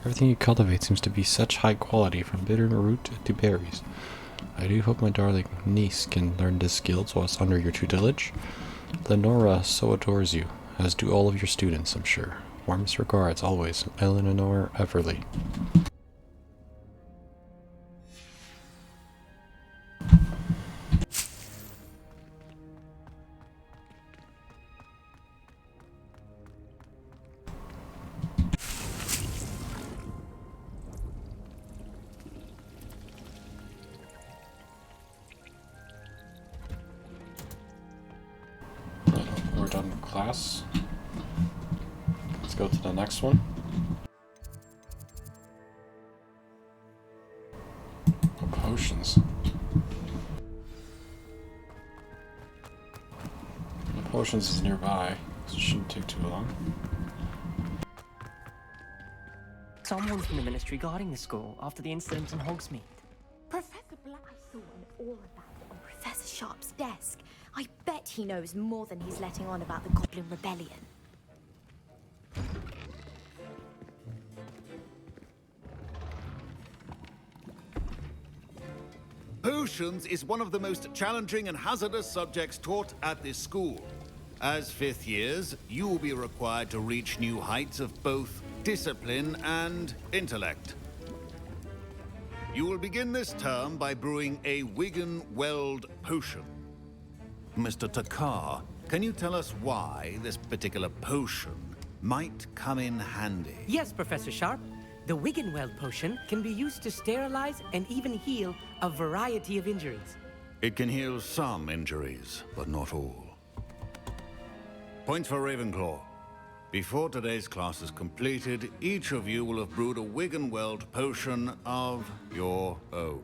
Everything you cultivate seems to be such high quality, from bitter root to berries. I do hope my darling niece can learn this skill whilst under your tutelage. Lenora so adores you, as do all of your students, I'm sure. Warmest regards, always, Eleanor Everly. We're done with class. Let's go to the next one. Oh, potions. The potions is nearby, so it shouldn't take too long. Someone's from the ministry guarding the school after the incident in Hogsmeade. Professor Black, I saw all of that on Professor Sharp's desk. I bet he knows more than he's letting on about the Goblin Rebellion. Potions is one of the most challenging and hazardous subjects taught at this school. As fifth years, you will be required to reach new heights of both discipline and intellect. You will begin this term by brewing a Wigan-Weld potion. Mr. Takar, can you tell us why this particular potion might come in handy? Yes, Professor Sharp. The Wiggenweld potion can be used to sterilize and even heal a variety of injuries. It can heal some injuries, but not all. Points for Ravenclaw. Before today's class is completed, each of you will have brewed a Wiggenweld potion of your own.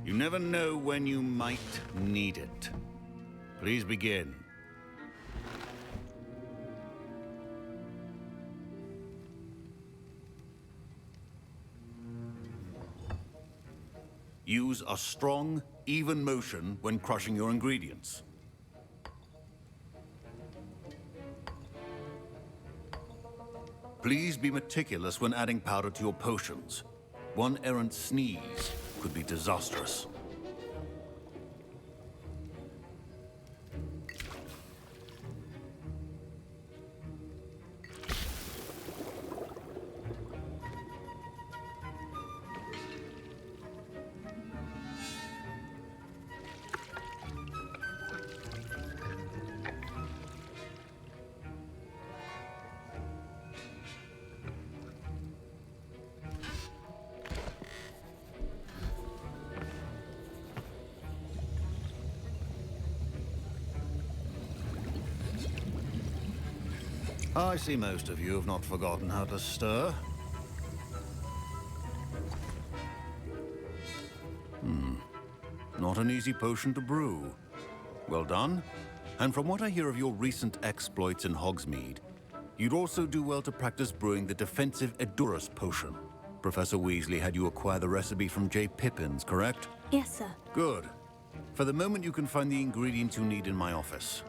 You never know when you might need it. Please begin. Use a strong, even motion when crushing your ingredients. Please be meticulous when adding powder to your potions. One errant sneeze could be disastrous. I see most of you have not forgotten how to stir. Not an easy potion to brew. Well done. And from what I hear of your recent exploits in Hogsmeade, you'd also do well to practice brewing the defensive Edurus potion. Professor Weasley had you acquire the recipe from J. Pippins, correct? Yes, sir. Good. For the moment, you can find the ingredients you need in my office.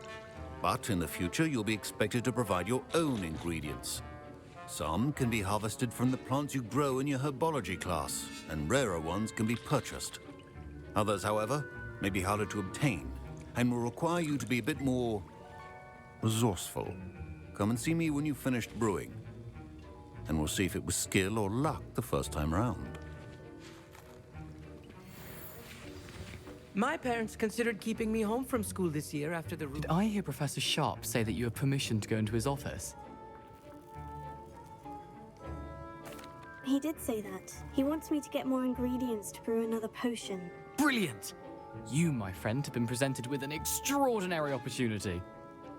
But in the future, you'll be expected to provide your own ingredients. Some can be harvested from the plants you grow in your Herbology class, and rarer ones can be purchased. Others, however, may be harder to obtain, and will require you to be a bit more resourceful. Come and see me when you've finished brewing, and we'll see if it was skill or luck the first time round. My parents considered keeping me home from school this year after the... Did I hear Professor Sharp say that you have permission to go into his office? He did say that. He wants me to get more ingredients to brew another potion. Brilliant! You, my friend, have been presented with an extraordinary opportunity.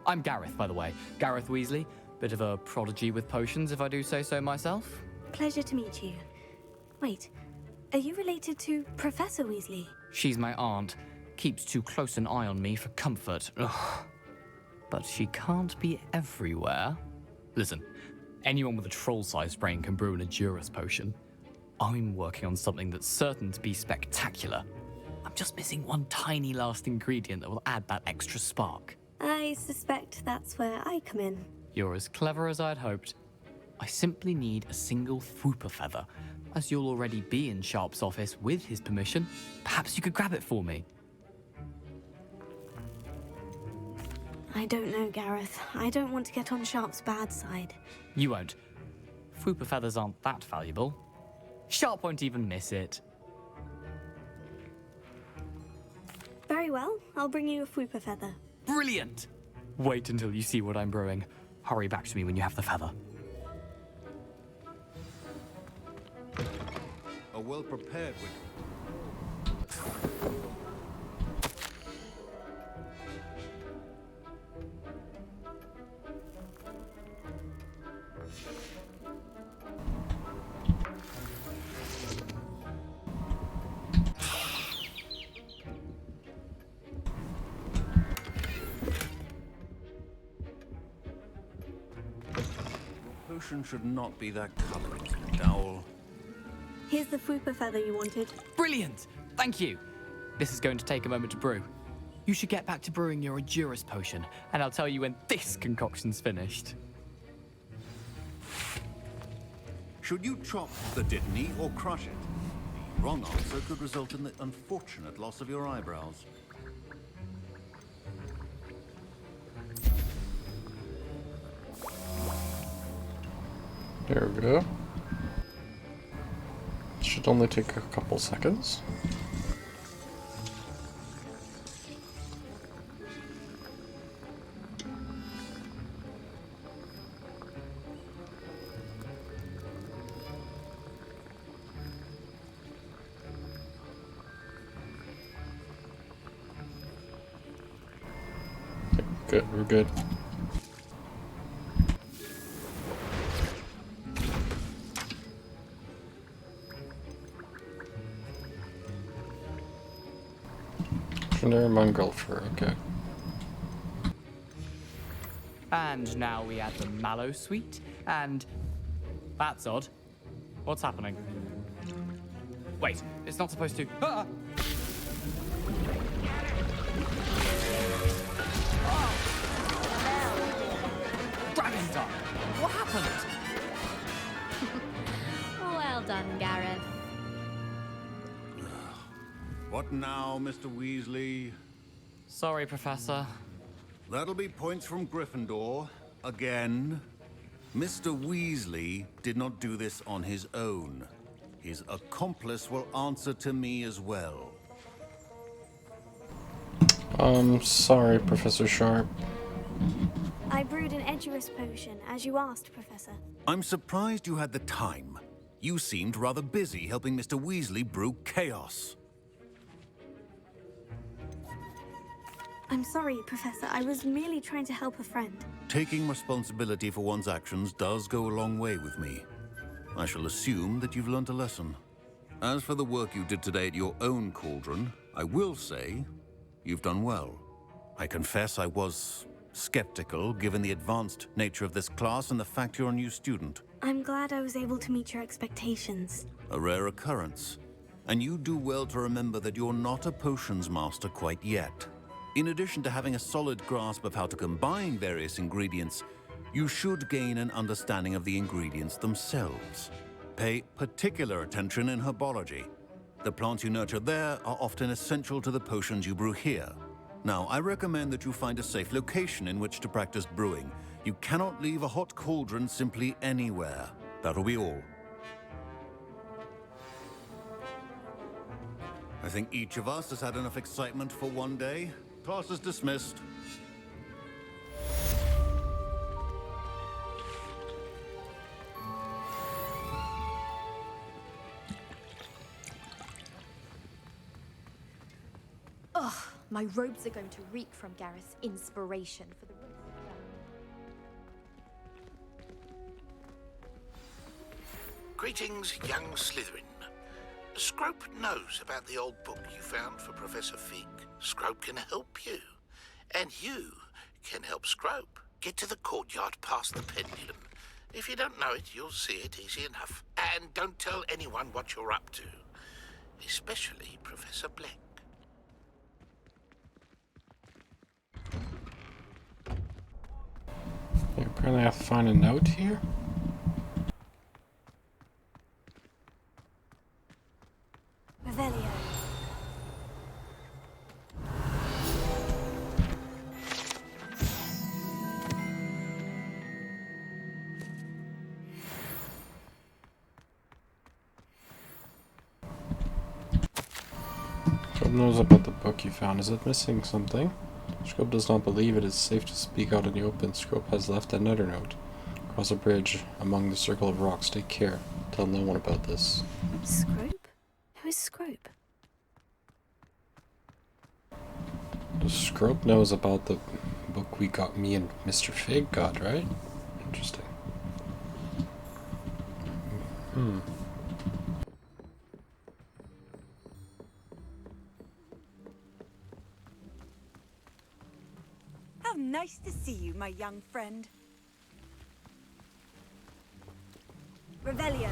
I'm Gareth, by the way. Gareth Weasley. Bit of a prodigy with potions, if I do say so myself. Pleasure to meet you. Wait, are you related to Professor Weasley? She's my aunt. Keeps too close an eye on me for comfort. Ugh. But she can't be everywhere. Listen, anyone with a troll-sized brain can brew an Edurus potion. I'm working on something that's certain to be spectacular. I'm just missing one tiny last ingredient that will add that extra spark. I suspect that's where I come in. You're as clever as I'd hoped. I simply need a single Fwooper feather. As you'll already be in Sharp's office with his permission, perhaps you could grab it for me. I don't know, Gareth. I don't want to get on Sharp's bad side. You won't. Fwooper feathers aren't that valuable. Sharp won't even miss it. Very well. I'll bring you a Fwooper feather. Brilliant! Wait until you see what I'm brewing. Hurry back to me when you have the feather. A well-prepared with... Potion should not be that colored, Dowell. Here's the Fwooper feather you wanted. Brilliant! Thank you! This is going to take a moment to brew. You should get back to brewing your Edurus potion, and I'll tell you when this concoction's finished. Should you chop the Dittany or crush it? Wrong answer could result in the unfortunate loss of your eyebrows. There we go. Should only take a couple seconds. Okay, good, we're good. Mongrel fur, okay. And now we add the mallow sweet, and... That's odd. What's happening? Wait, it's not supposed to... Ah! Dragon Dog! What happened? Well done, Gareth. What now, Mr. Weasley? Sorry, Professor. That'll be points from Gryffindor. Again. Mr. Weasley did not do this on his own. His accomplice will answer to me as well. Sorry, Professor Sharp. I brewed an Edurus potion, as you asked, Professor. I'm surprised you had the time. You seemed rather busy helping Mr. Weasley brew chaos. I'm sorry, Professor. I was merely trying to help a friend. taking responsibility for one's actions does go a long way with me. I shall assume that you've learnt a lesson. As for the work you did today at your own cauldron, I will say you've done well. I confess I was skeptical, given the advanced nature of this class and the fact you're a new student. I'm glad I was able to meet your expectations. A rare occurrence. And you do well to remember that you're not a potions master quite yet. In addition to having a solid grasp of how to combine various ingredients, you should gain an understanding of the ingredients themselves. Pay particular attention in herbology. The plants you nurture there are often essential to the potions you brew here. Now, I recommend that you find a safe location in which to practice brewing. You cannot leave a hot cauldron simply anywhere. That'll be all. I think each of us has had enough excitement for one day. Class is dismissed. Ugh, my robes are going to reek from Gareth's inspiration for the rest of them. Greetings, young Slytherin. Scrope knows about the old book you found for Professor Fig. Scrope can help you. And you can help Scrope. Get to the courtyard past the pendulum. If you don't know it, you'll see it easy enough. And don't tell anyone what you're up to. Especially Professor Black. Okay, apparently I have to find a note here. Revelio. Scrub knows about the book you found. Is it missing something? Scrub does not believe it is safe to speak out in the open. Scrub has left another note. Cross a bridge among the circle of rocks. Take care. Tell no one about this. Scrope? Who is Scrope? Scrope knows about the book we got, me and Mr. Fig got, right? Interesting. How nice to see you, my young friend. Revelio.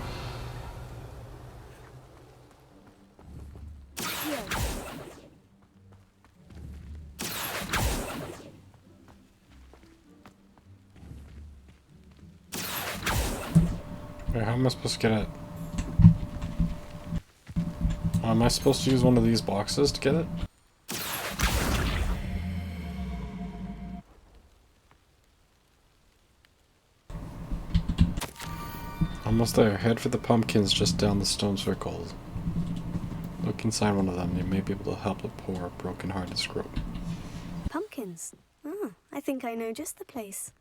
Wait, how am I supposed to get it? Am I supposed to use one of these boxes to get it? Almost there. Head for the pumpkins just down the stone circle. Look inside one of them. You may be able to help a poor, broken-hearted Scrope. Pumpkins. Oh, I think I know just the place.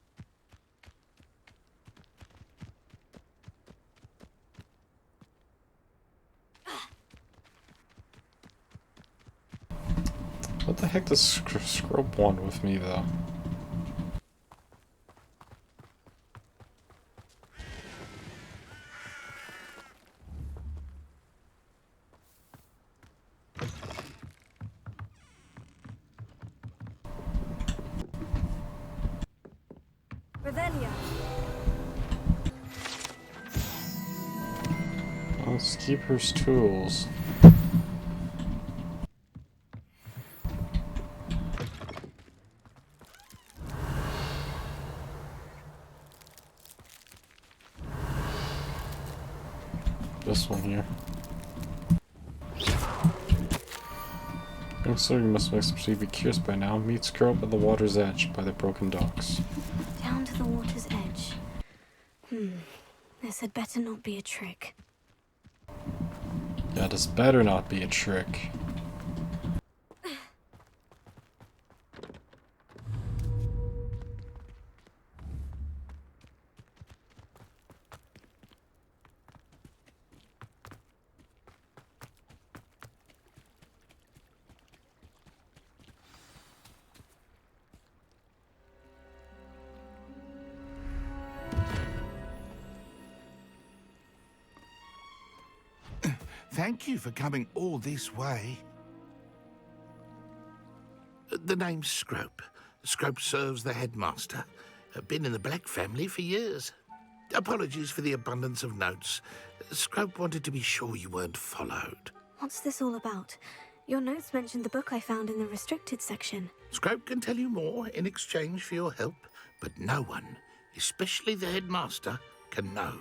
What the heck does Scrope want with me, though? Revelio. Keeper's tools. This one here. So you must be curious by now. Meet Scrope at the water's edge by the broken docks. Down to the water's edge. This had better not be a trick. Yeah, this better not be a trick. Thank you for coming all this way. The name's Scrope. Scrope serves the headmaster. Been in the Black family for years. Apologies for the abundance of notes. Scrope wanted to be sure you weren't followed. What's this all about? Your notes mentioned the book I found in the restricted section. Scrope can tell you more in exchange for your help, but no one, especially the headmaster, can know.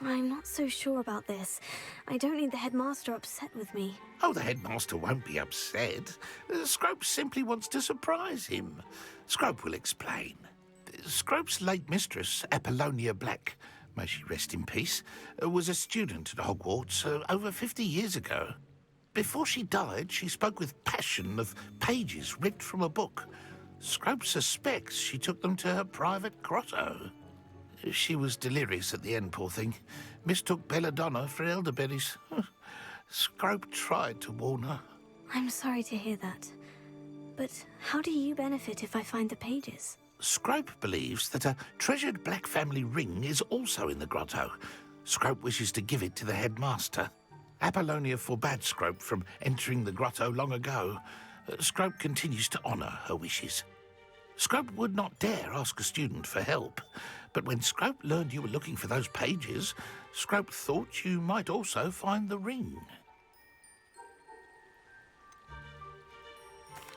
I'm not so sure about this. I don't need the headmaster upset with me. Oh, the headmaster won't be upset. Scrope simply wants to surprise him. Scrope will explain. Scrope's late mistress, Apollonia Black, may she rest in peace, was a student at Hogwarts over 50 years ago. Before she died, she spoke with passion of pages ripped from a book. Scrope suspects she took them to her private grotto. She was delirious at the end, poor thing. Mistook belladonna for elderberries. Scrope tried to warn her. I'm sorry to hear that. But how do you benefit if I find the pages? Scrope believes that a treasured Black family ring is also in the grotto. Scrope wishes to give it to the headmaster. Apollonia forbade Scrope from entering the grotto long ago. Scrope continues to honour her wishes. Scrope would not dare ask a student for help, but when Scrope learned you were looking for those pages, Scrope thought you might also find the ring.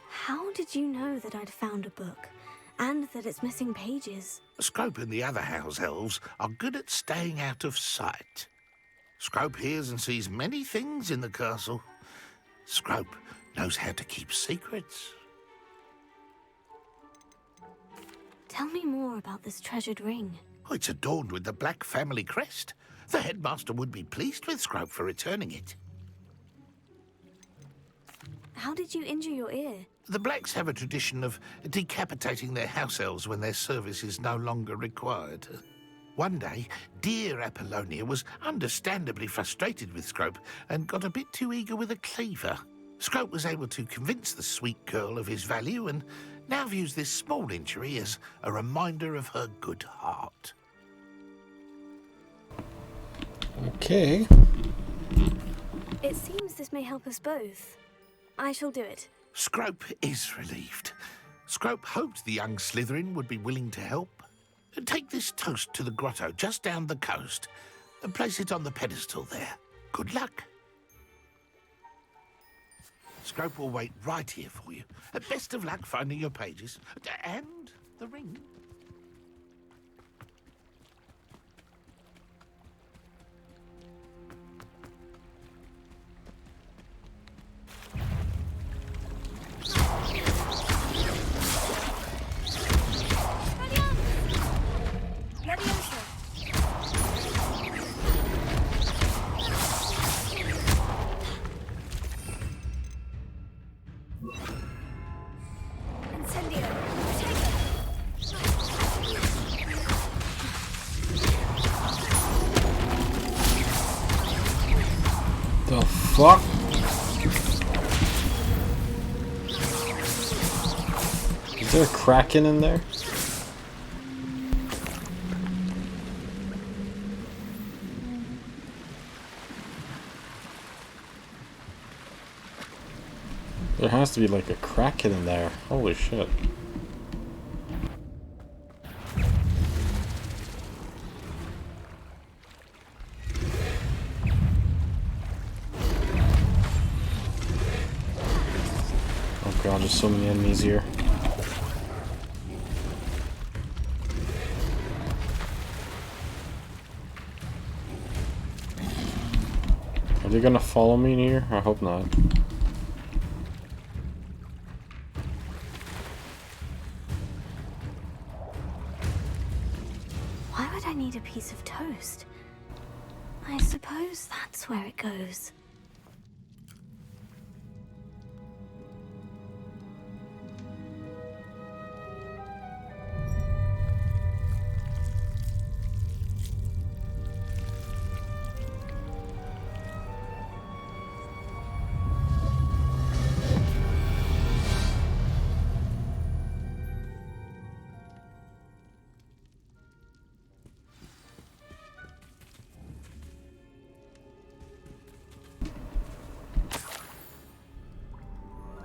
How did you know that I'd found a book, and that it's missing pages? Scrope and the other house elves are good at staying out of sight. Scrope hears and sees many things in the castle. Scrope knows how to keep secrets. Tell me more about this treasured ring. Oh, it's adorned with the Black family crest. The headmaster would be pleased with Scrope for returning it. How did you injure your ear? The Blacks have a tradition of decapitating their house elves when their service is no longer required. One day, dear Apollonia was understandably frustrated with Scrope and got a bit too eager with a cleaver. Scrope was able to convince the sweet girl of his value and now views this small injury as a reminder of her good heart. Okay. It seems this may help us both. I shall do it. Scrope is relieved. Scrope hoped the young Slytherin would be willing to help. Take this toast to the grotto just down the coast and place it on the pedestal there. Good luck. Scrope will wait right here for you. Best of luck finding your pages. And the ring. The fuck? Is there a Kraken in there? There has to be like a Kraken in there. Holy shit. Oh god, there's so many enemies here. Are they gonna follow me in here? I hope not. Why would I need a piece of toast? I suppose that's where it goes.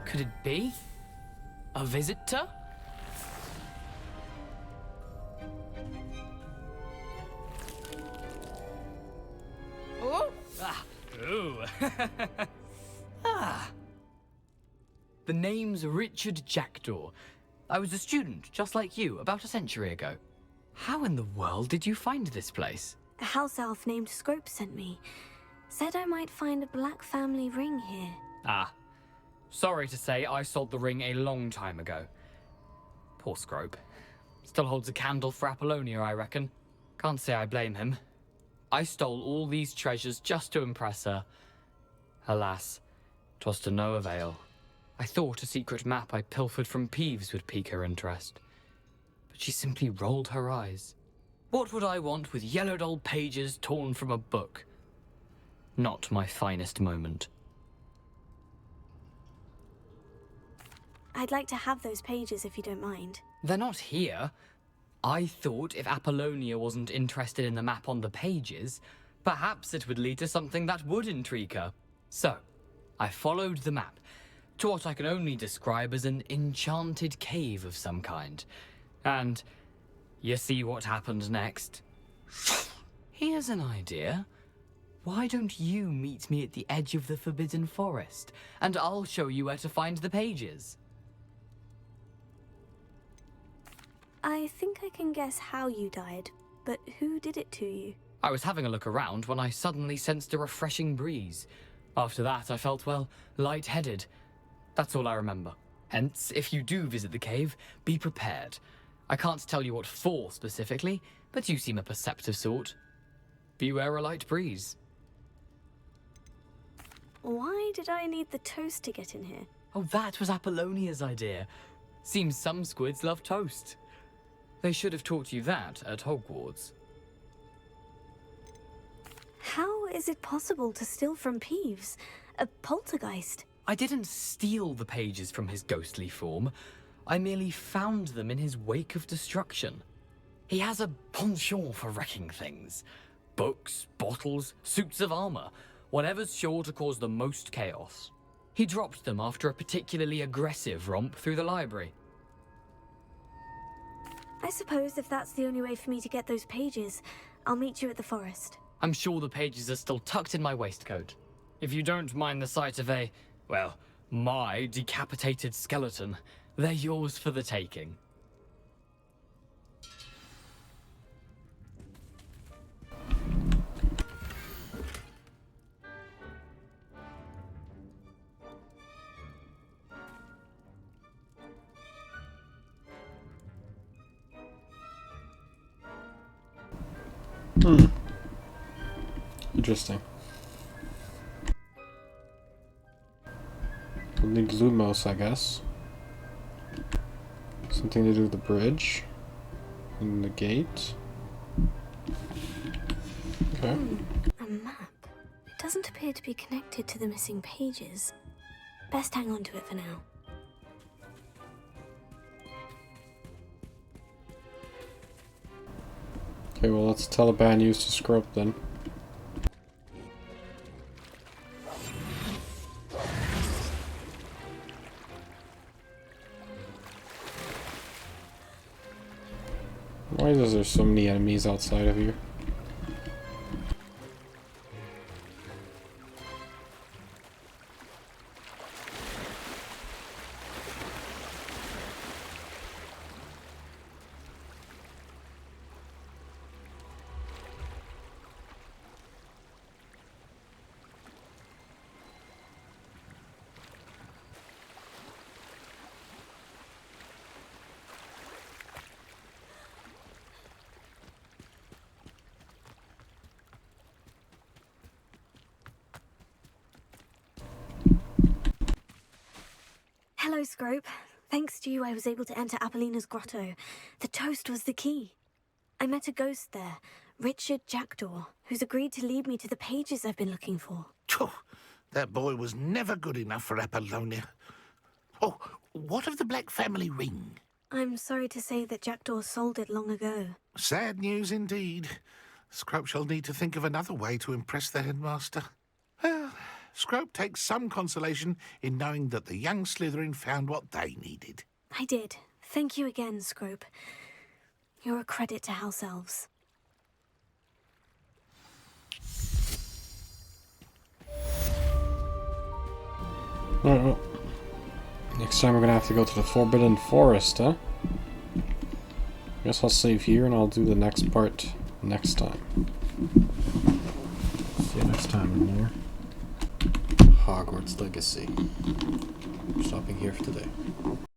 could it be? A visitor? Oh! Ah. Ooh. Ah. The name's Richard Jackdaw. I was a student, just like you, about a century ago. How in the world did you find this place? A house elf named Scrope sent me. Said I might find a black family ring here. Ah. Sorry to say, I sold the ring a long time ago. Poor Scrope. Still holds a candle for Apollonia, I reckon. Can't say I blame him. I stole all these treasures just to impress her. Alas, 'twas to no avail. I thought a secret map I pilfered from Peeves would pique her interest. But she simply rolled her eyes. What would I want with yellowed old pages torn from a book? Not my finest moment. I'd like to have those pages if you don't mind. They're not here. I thought if Apollonia wasn't interested in the map on the pages, perhaps it would lead to something that would intrigue her. So, I followed the map to what I can only describe as an enchanted cave of some kind. And you see what happened next? Here's an idea. Why don't you meet me at the edge of the Forbidden Forest, and I'll show you where to find the pages? I think I can guess how you died, but who did it to you? I was having a look around when I suddenly sensed a refreshing breeze. After that, I felt, well, lightheaded. That's all I remember. Hence, if you do visit the cave, be prepared. I can't tell you what for specifically, but you seem a perceptive sort. Beware a light breeze. Why did I need the toast to get in here? Oh, that was Apollonia's idea. Seems some squids love toast. They should have taught you that at Hogwarts. How is it possible to steal from Peeves? A poltergeist? I didn't steal the pages from his ghostly form. I merely found them in his wake of destruction. He has a penchant for wrecking things. Books, bottles, suits of armor, whatever's sure to cause the most chaos. He dropped them after a particularly aggressive romp through the library. I suppose if that's the only way for me to get those pages, I'll meet you at the forest. I'm sure the pages are still tucked in my waistcoat. If you don't mind the sight of a, well, my decapitated skeleton, they're yours for the taking. Interesting. We'll need Lumos, I guess. Something to do with the bridge. And the gate. Okay. A map. It doesn't appear to be connected to the missing pages. Best hang on to it for now. Okay, well, let's Taliban use to scrub then. Why is there so many enemies outside of here? Hello, Scrope. Thanks to you, I was able to enter Apollina's grotto. The toast was the key. I met a ghost there, Richard Jackdaw, who's agreed to lead me to the pages I've been looking for. Phew, that boy was never good enough for Apollonia. Oh, what of the Black family ring? I'm sorry to say that Jackdaw sold it long ago. Sad news indeed. Scrope shall need to think of another way to impress the headmaster. Well, Scrope takes some consolation in knowing that the young Slytherin found what they needed. I did. Thank you again, Scrope. You're a credit to House Elves. Alright, well. Next time we're gonna have to go to the Forbidden Forest, huh? Guess I'll save here and I'll do the next part next time. See you next time in more Hogwarts Legacy. Stopping here for today.